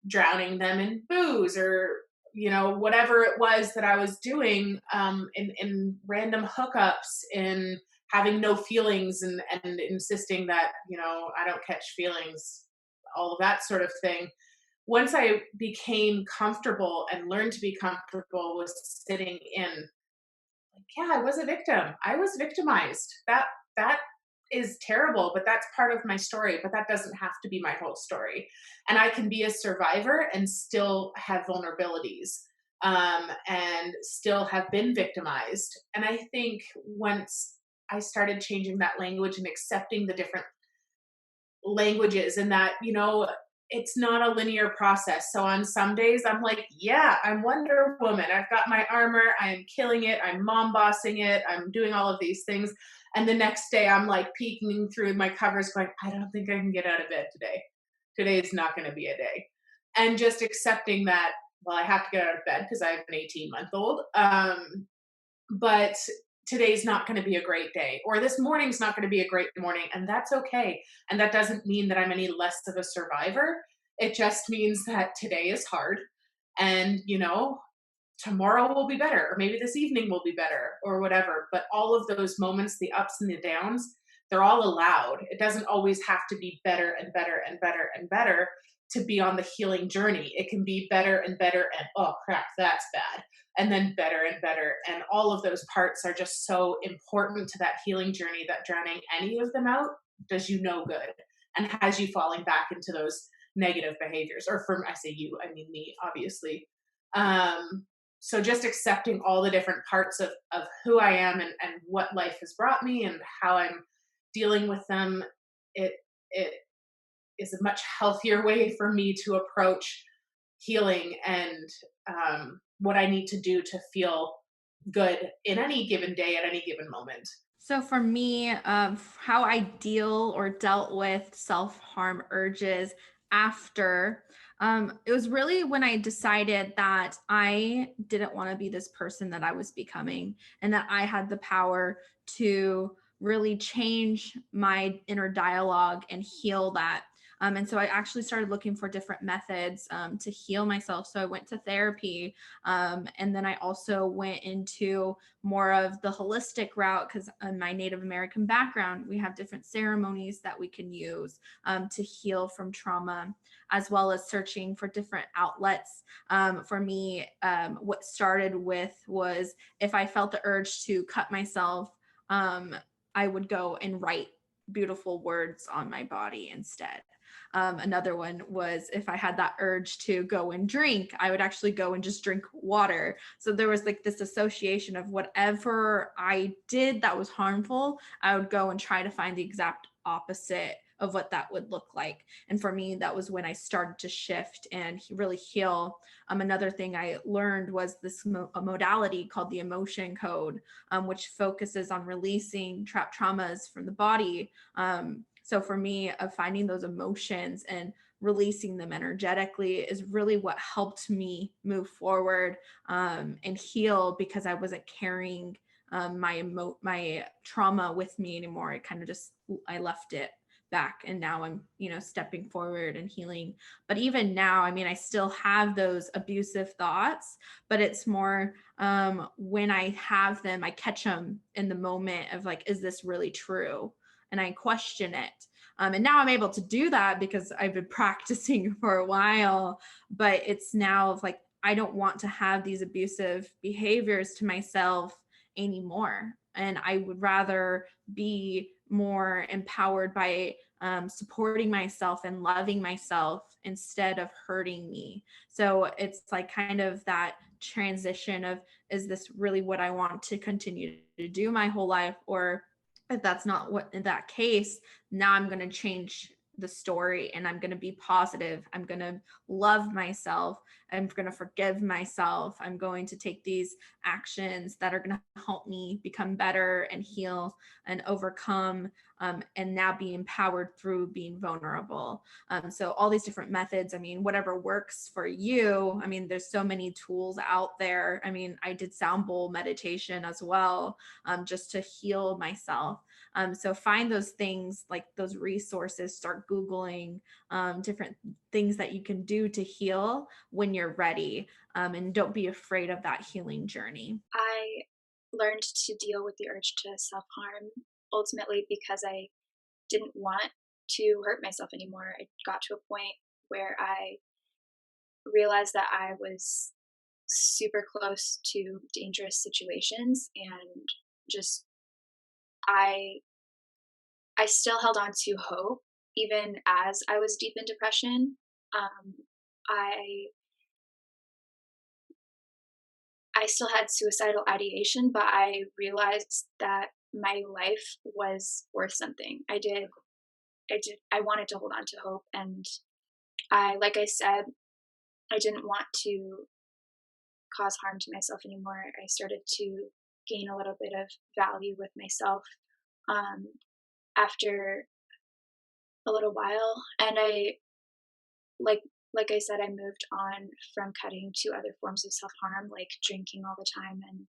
drowning them in booze or whatever it was that I was doing, in random hookups, in having no feelings and insisting that I don't catch feelings, all of that sort of thing. Once I became comfortable and learned to be comfortable with sitting in, like, yeah, I was a victim. I was victimized. That is terrible, but that's part of my story, but that doesn't have to be my whole story. And I can be a survivor and still have vulnerabilities, and still have been victimized. And I think once I started changing that language and accepting the different languages, and that, it's not a linear process. So on some days I'm like, yeah, I'm Wonder Woman. I've got my armor. I am killing it. I'm mom bossing it. I'm doing all of these things. And the next day I'm like peeking through my covers going, I don't think I can get out of bed today. Today is not going to be a day. And just accepting that, well, I have to get out of bed because I have an 18-month-old. But today's not going to be a great day, or this morning's not going to be a great morning, and that's okay. And that doesn't mean that I'm any less of a survivor. It just means that today is hard, and tomorrow will be better, or maybe this evening will be better, or whatever. But all of those moments, the ups and the downs, they're all allowed. It doesn't always have to be better and better and better and better to be on the healing journey. It can be better and better and, oh crap, that's bad, and then better and better. And all of those parts are just so important to that healing journey that drowning any of them out does you no good and has you falling back into those negative behaviors. Or I say you, I mean me, obviously. So just accepting all the different parts of who I am and what life has brought me and how I'm dealing with them, it is a much healthier way for me to approach healing and what I need to do to feel good in any given day at any given moment. So for me, how I deal or dealt with self-harm urges after, it was really when I decided that I didn't want to be this person that I was becoming, and that I had the power to really change my inner dialogue and heal that. And so I actually started looking for different methods to heal myself. So I went to therapy. And then I also went into more of the holistic route because in my Native American background, we have different ceremonies that we can use to heal from trauma, as well as searching for different outlets. For me, what started with was if I felt the urge to cut myself, I would go and write beautiful words on my body instead. Another one was if I had that urge to go and drink, I would actually go and just drink water. So there was like this association of whatever I did that was harmful, I would go and try to find the exact opposite of what that would look like. And for me, that was when I started to shift and really heal. Another thing I learned was this a modality called the emotion code, which focuses on releasing trapped traumas from the body. So for me, of finding those emotions and releasing them energetically is really what helped me move forward and heal, because I wasn't carrying my trauma with me anymore. It kind of just, I left it back, and now I'm stepping forward and healing. But even now, I mean, I still have those abusive thoughts, but it's more when I have them, I catch them in the moment of like, is this really true? And I question it. And now I'm able to do that because I've been practicing for a while, but it's now of like, I don't want to have these abusive behaviors to myself anymore. And I would rather be more empowered by supporting myself and loving myself instead of hurting me. So it's like kind of that transition of, is this really what I want to continue to do my whole life? Or if that's not what, in that case, now I'm going to change the story and I'm going to be positive. I'm going to love myself. I'm going to forgive myself. I'm going to take these actions that are going to help me become better and heal and overcome, and now be empowered through being vulnerable. So all these different methods, I mean, whatever works for you. I mean, there's so many tools out there. I mean, I did sound bowl meditation as well, just to heal myself. So find those things, like those resources, start Googling different things that you can do to heal when you're ready. And don't be afraid of that healing journey. I learned to deal with the urge to self-harm ultimately because I didn't want to hurt myself anymore. I got to a point where I realized that I was super close to dangerous situations, and just I I still held on to hope even as I was deep in depression. I I still had suicidal ideation, but I realized that my life was worth something. I wanted to hold on to hope, and like I said, I didn't want to cause harm to myself anymore. I started to gain a little bit of value with myself um, after a little while, and like like I said, I moved on from cutting to other forms of self harm, like drinking all the time and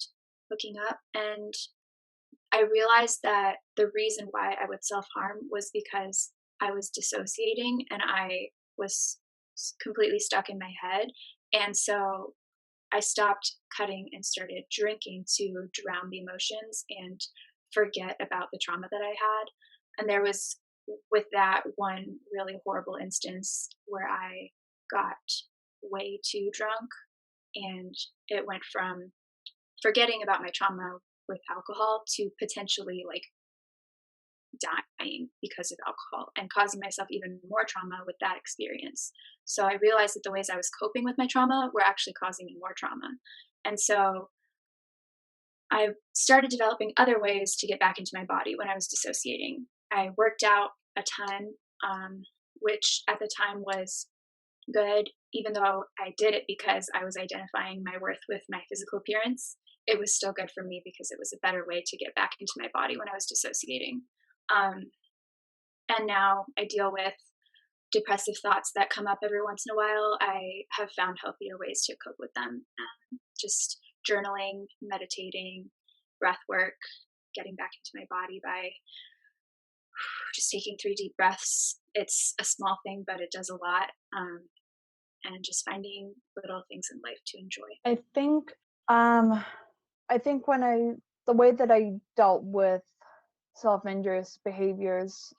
hooking up. And I realized that the reason why I would self harm was because I was dissociating and I was completely stuck in my head. And so I stopped cutting and started drinking to drown the emotions and forget about the trauma that I had. And there was, with that, one really horrible instance where I got way too drunk, and it went from forgetting about my trauma with alcohol to potentially like dying because of alcohol and causing myself even more trauma with that experience. So I realized that the ways I was coping with my trauma were actually causing me more trauma. And so I started developing other ways to get back into my body when I was dissociating. I worked out a ton, which at the time was good, even though I did it because I was identifying my worth with my physical appearance. It was still good for me because it was a better way to get back into my body when I was dissociating. Um, and now I deal with depressive thoughts that come up every once in a while. I have found healthier ways to cope with them. Just journaling, meditating, breath work, getting back into my body by just taking 3 deep breaths it's a small thing, but it does a lot. And just finding little things in life to enjoy. I think um the way that I dealt with self-injurious behaviors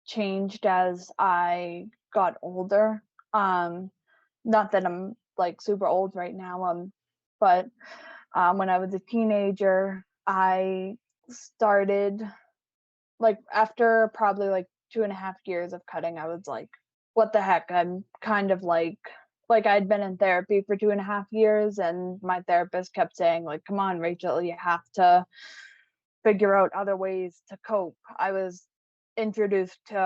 changed as I got older. Not that I'm like super old right now, but when I was a teenager, I started, like, after probably like 2.5 years of cutting, I was like, what the heck? I'm kind of like I'd been in therapy for 2.5 years, and my therapist kept saying, like, come on, Rachel, you have to figure out other ways to cope. I was introduced to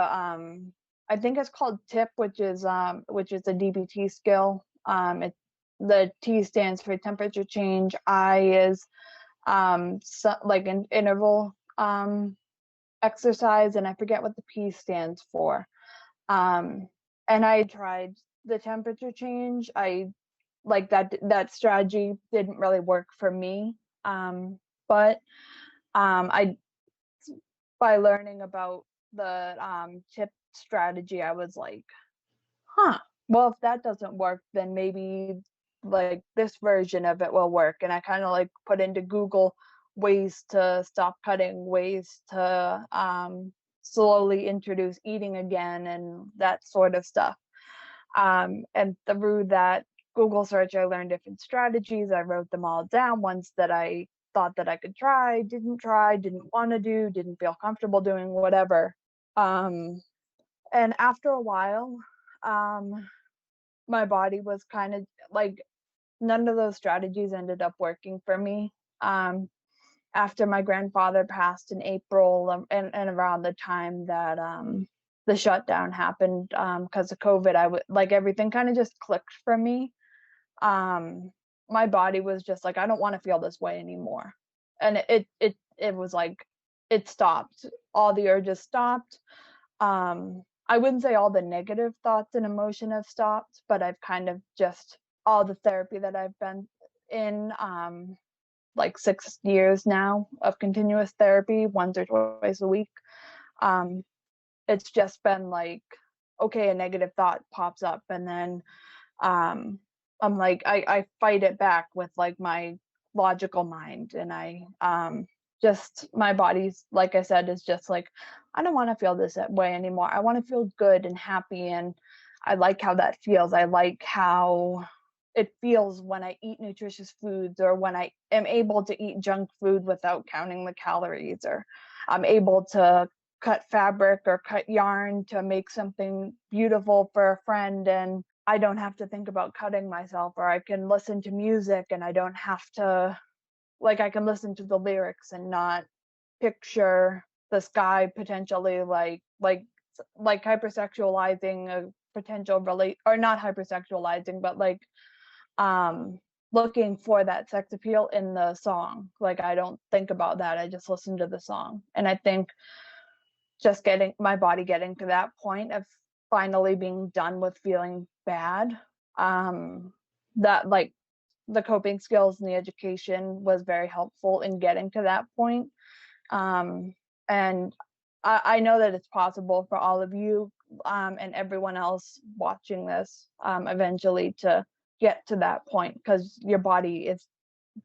I think it's called TIP, which is a DBT skill. The T stands for temperature change. I is like an interval exercise, and I forget what the P stands for. And I tried the temperature change. I like that strategy didn't really work for me. But I by learning about the tip strategy, I was like, huh, well, if that doesn't work, then maybe like this version of it will work. And I kind of like put into Google ways to stop cutting, ways to slowly introduce eating again, and that sort of stuff. And through that Google search, I learned different strategies. I wrote them all down, ones that I thought that I could try, didn't want to do, didn't feel comfortable doing, whatever. And after a while, my body was kind of like, none of those strategies ended up working for me. After my grandfather passed in April, and around the time that the shutdown happened because of COVID, like everything kind of just clicked for me. My body was just like, I don't want to feel this way anymore, and it was like, it stopped. All the urges stopped. I wouldn't say all the negative thoughts and emotion have stopped, but I've kind of just, all the therapy that I've been in, like 6 years now of continuous therapy, once or twice a week. It's just been like, okay, a negative thought pops up, and then I'm like, I fight it back with like my logical mind, and I just, my body's, like I said, is just like, I don't want to feel this way anymore. I want to feel good and happy, and I like how that feels. I like how it feels when I eat nutritious foods, or when I am able to eat junk food without counting the calories, or I'm able to cut fabric or cut yarn to make something beautiful for a friend, and I don't have to think about cutting myself. Or I can listen to music and I don't have to, like, I can listen to the lyrics and not picture the sky potentially like hypersexualizing a potential or not hypersexualizing, but like looking for that sex appeal in the song. Like, I don't think about that, I just listen to the song. And I think just getting my body getting to that point of finally being done with feeling bad, that like the coping skills and the education was very helpful in getting to that point. And I know that it's possible for all of you and everyone else watching this eventually to get to that point, because your body is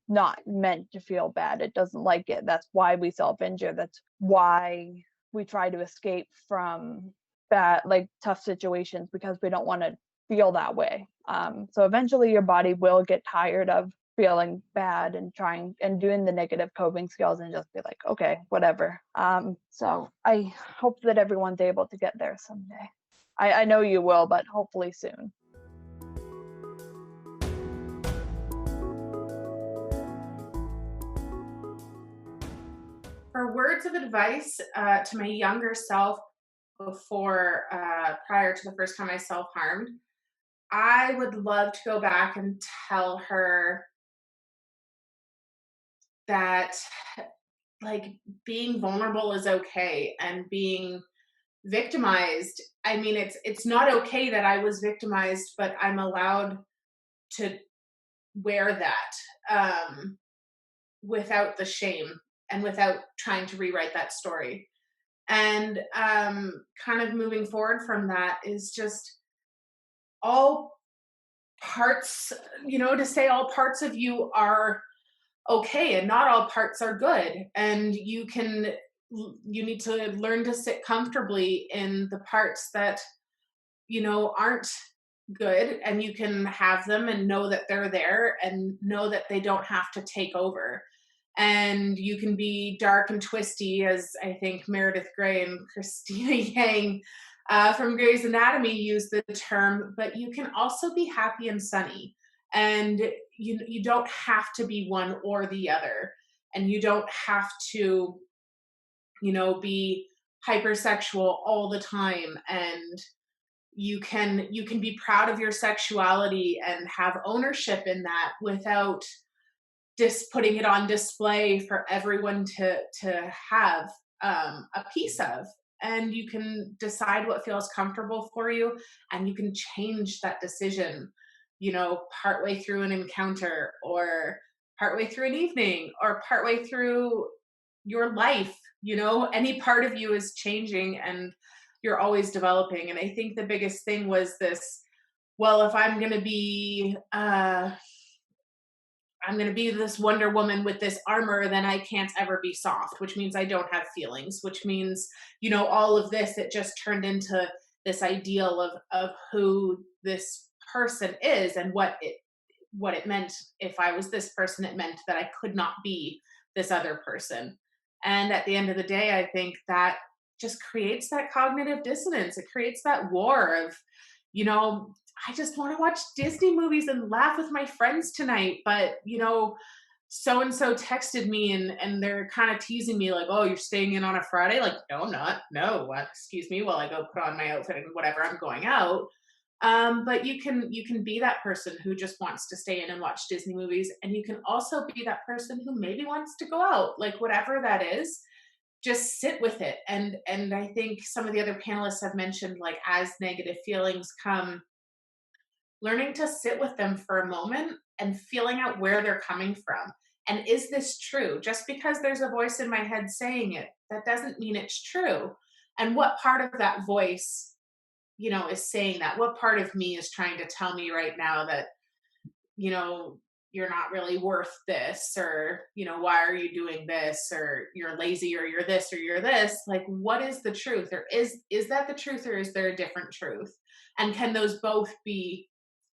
not meant to feel bad. It doesn't like it. That's why we self-injure. That's why we try to escape from bad, like tough situations, because we don't want to feel that way. So eventually your body will get tired of feeling bad and trying and doing the negative coping skills, and just be like, okay, whatever. So I hope that everyone's able to get there someday. I know you will, but hopefully soon. For words of advice to my younger self before, prior to the first time I self-harmed, I would love to go back and tell her that, like, being vulnerable is okay, and being victimized, I mean, it's not okay that I was victimized, but I'm allowed to wear that without the shame and without trying to rewrite that story. And kind of moving forward from that is just all parts, to say all parts of you are okay and not all parts are good. And you need to learn to sit comfortably in the parts that, aren't good, and you can have them and know that they're there and know that they don't have to take over. And you can be dark and twisty, as I think Meredith Grey and Christina Yang from Grey's Anatomy use the term, but you can also be happy and sunny. And you don't have to be one or the other. And you don't have to, be hypersexual all the time. And you can be proud of your sexuality and have ownership in that without just putting it on display for everyone to have a piece of. And you can decide what feels comfortable for you, and you can change that decision, partway through an encounter, or partway through an evening, or partway through your life. Any part of you is changing, and you're always developing. And I think the biggest thing was this, well, if I'm going to be this Wonder Woman with this armor, then I can't ever be soft, which means I don't have feelings, which means, all of this, it just turned into this ideal of who this person is, and what it meant. If I was this person, it meant that I could not be this other person. And at the end of the day, I think that just creates that cognitive dissonance. It creates that war of, I just want to watch Disney movies and laugh with my friends tonight. But, so and so texted me and they're kind of teasing me like, oh, you're staying in on a Friday? Like, no, I'm not. No, what? Excuse me, while I go put on my outfit and whatever, I'm going out. But you can be that person who just wants to stay in and watch Disney movies. And you can also be that person who maybe wants to go out, like whatever that is. Just sit with it. And I think some of the other panelists have mentioned, like, as negative feelings come, learning to sit with them for a moment and feeling out where they're coming from. And is this true? Just because there's a voice in my head saying it, that doesn't mean it's true. And what part of that voice, is saying that? What part of me is trying to tell me right now that, you're not really worth this, or, why are you doing this, or you're lazy, or you're this, or you're this? Like, what is the truth? Or is that the truth, or is there a different truth? And can those both be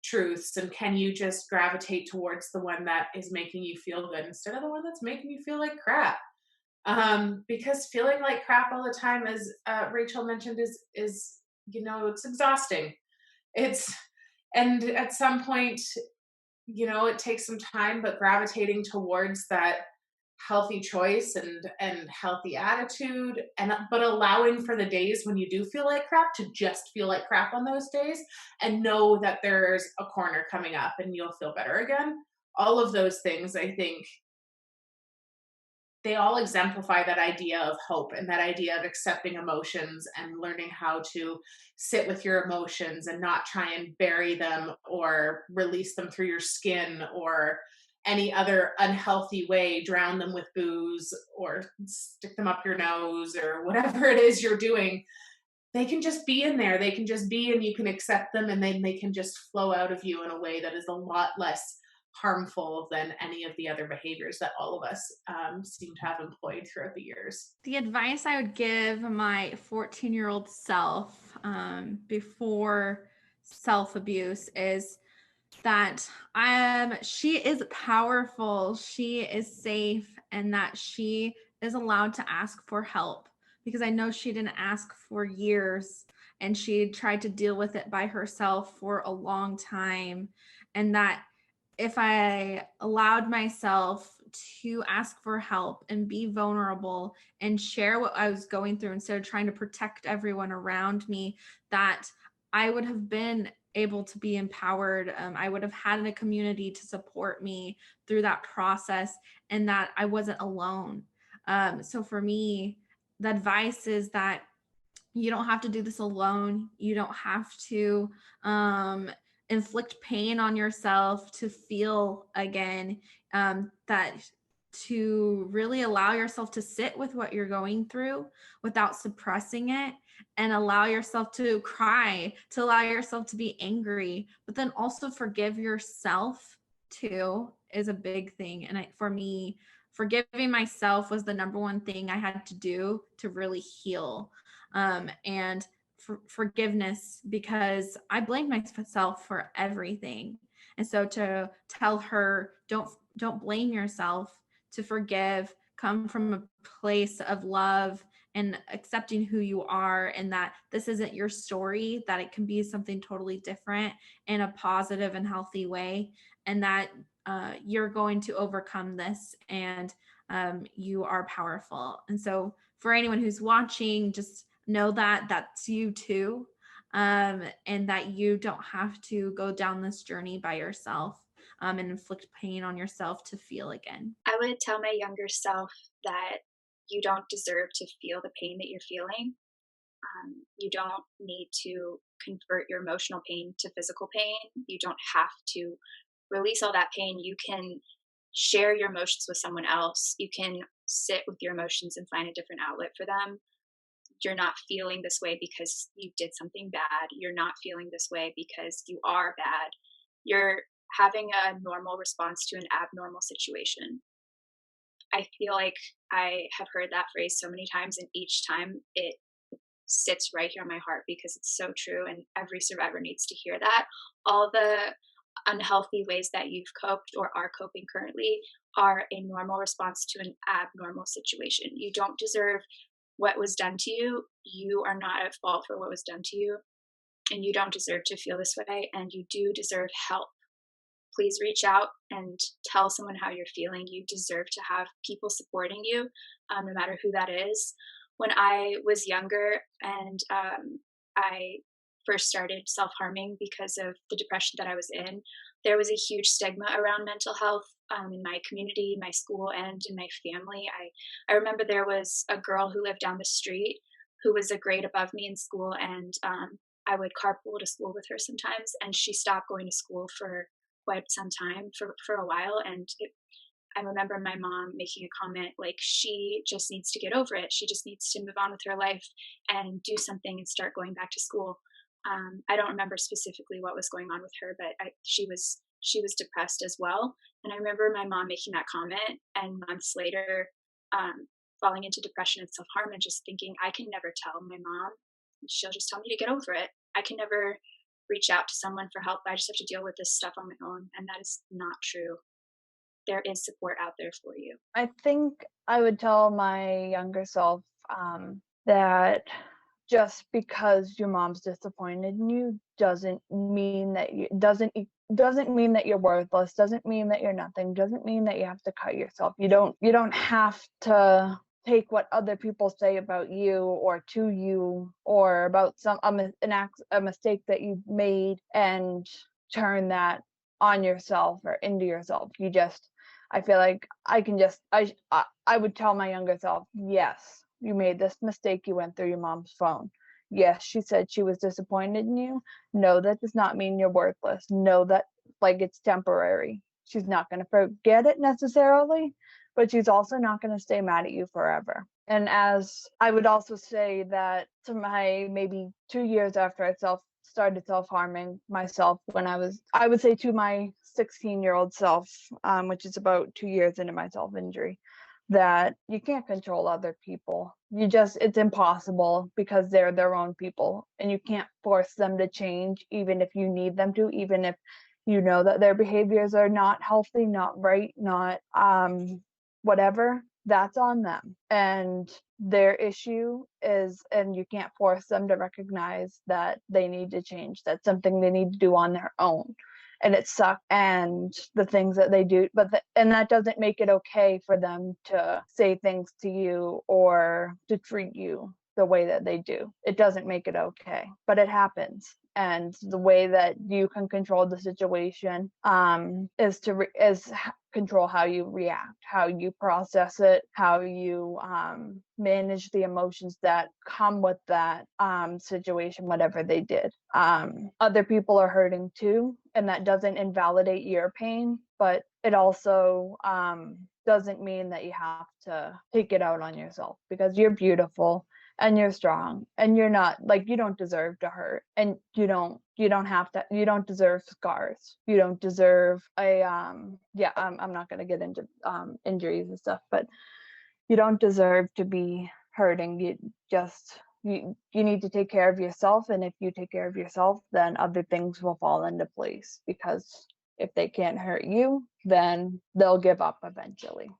truths? And can you just gravitate towards the one that is making you feel good instead of the one that's making you feel like crap? Because feeling like crap all the time, as Rachel mentioned, is it's exhausting. And at some point, it takes some time, but gravitating towards that healthy choice and healthy attitude, but allowing for the days when you do feel like crap to just feel like crap on those days, and know that there's a corner coming up and you'll feel better again. All of those things, I think, they all exemplify that idea of hope and that idea of accepting emotions and learning how to sit with your emotions and not try and bury them or release them through your skin or any other unhealthy way, drown them with booze or stick them up your nose or whatever it is you're doing. They can just be in there. They can just be, and you can accept them, and then they can just flow out of you in a way that is a lot less harmful than any of the other behaviors that all of us seem to have employed throughout the years. The advice I would give my 14-year-old self before self-abuse is that she is powerful, she is safe, and that she is allowed to ask for help, because I know she didn't ask for years and she tried to deal with it by herself for a long time. And that if I allowed myself to ask for help and be vulnerable and share what I was going through instead of trying to protect everyone around me, that I would have been able to be empowered. I would have had a community to support me through that process, and that I wasn't alone. So for me, the advice is that you don't have to do this alone. You don't have to inflict pain on yourself to feel again. That to really allow yourself to sit with what you're going through without suppressing it, and allow yourself to cry, to allow yourself to be angry, but then also forgive yourself too is a big thing. And for me, forgiving myself was the number one thing I had to do to really heal. And forgiveness, because I blamed myself for everything. And so to tell her, don't blame yourself, to forgive, come from a place of love and accepting who you are, and that this isn't your story, that it can be something totally different in a positive and healthy way, and that you're going to overcome this, and you are powerful. And so for anyone who's watching, just know that that's you too, and that you don't have to go down this journey by yourself, and inflict pain on yourself to feel again. I would tell my younger self that you don't deserve to feel the pain that you're feeling. You don't need to convert your emotional pain to physical pain. You don't have to release all that pain. You can share your emotions with someone else. You can sit with your emotions and find a different outlet for them. You're not feeling this way because you did something bad. You're not feeling this way because you are bad. You're having a normal response to an abnormal situation. I feel like I have heard that phrase so many times, and each time it sits right here in my heart because it's so true, and every survivor needs to hear that. All the unhealthy ways that you've coped or are coping currently are a normal response to an abnormal situation. You don't deserve what was done to you. You are not at fault for what was done to you, and you don't deserve to feel this way, and you do deserve help. Please reach out and tell someone how you're feeling. You deserve to have people supporting you, no matter who that is. When I was younger and I first started self-harming because of the depression that I was in, there was a huge stigma around mental health in my community, my school, and in my family. I remember there was a girl who lived down the street who was a grade above me in school, and I would carpool to school with her sometimes, and she stopped going to school for quite some time, for a while, and I remember my mom making a comment like, she just needs to get over it. She just needs to move on with her life and do something and start going back to school. I don't remember specifically what was going on with her, but she was depressed as well. And I remember my mom making that comment, and months later, falling into depression and self-harm, and just thinking, I can never tell my mom. She'll just tell me to get over it. I can never reach out to someone for help. I just have to deal with this stuff on my own. And that is not true. There is support out there for you. I think I would tell my younger self that just because your mom's disappointed in you doesn't mean that doesn't mean that you're worthless, doesn't mean that you're nothing, doesn't mean that you have to cut yourself. You don't have to take what other people say about you or to you or about a mistake that you made and turn that on yourself or into yourself. I feel like I would tell my younger self, yes, you made this mistake, you went through your mom's phone. Yes, she said she was disappointed in you. No, that does not mean you're worthless. Know that it's temporary. She's not going to forget it necessarily, but she's also not going to stay mad at you forever. And as I would also say that to my maybe 2 years after I started self-harming myself, when I would say to my 16-year-old self, which is about 2 years into my self-injury, that you can't control other people. It's impossible, because they're their own people, and you can't force them to change, even if you need them to, even if you know that their behaviors are not healthy, not right, not whatever. That's on them, and their issue is, and you can't force them to recognize that they need to change. That's something they need to do on their own. And it sucks, and the things that they do, and that doesn't make it okay for them to say things to you or to treat you the way that they do. It doesn't make it okay, but it happens. And the way that you can control the situation is control how you react, how you process it, how you manage the emotions that come with that situation, whatever they did. Other people are hurting too, and that doesn't invalidate your pain. but it also doesn't mean that you have to take it out on yourself, because you're beautiful and you're strong and you're not, like, you don't deserve to hurt, and you don't have to, you don't deserve scars, you don't deserve a yeah, I'm not going to get into injuries and stuff, but you don't deserve to be hurting. You need to take care of yourself, and if you take care of yourself, then other things will fall into place, because if they can't hurt you, then they'll give up eventually.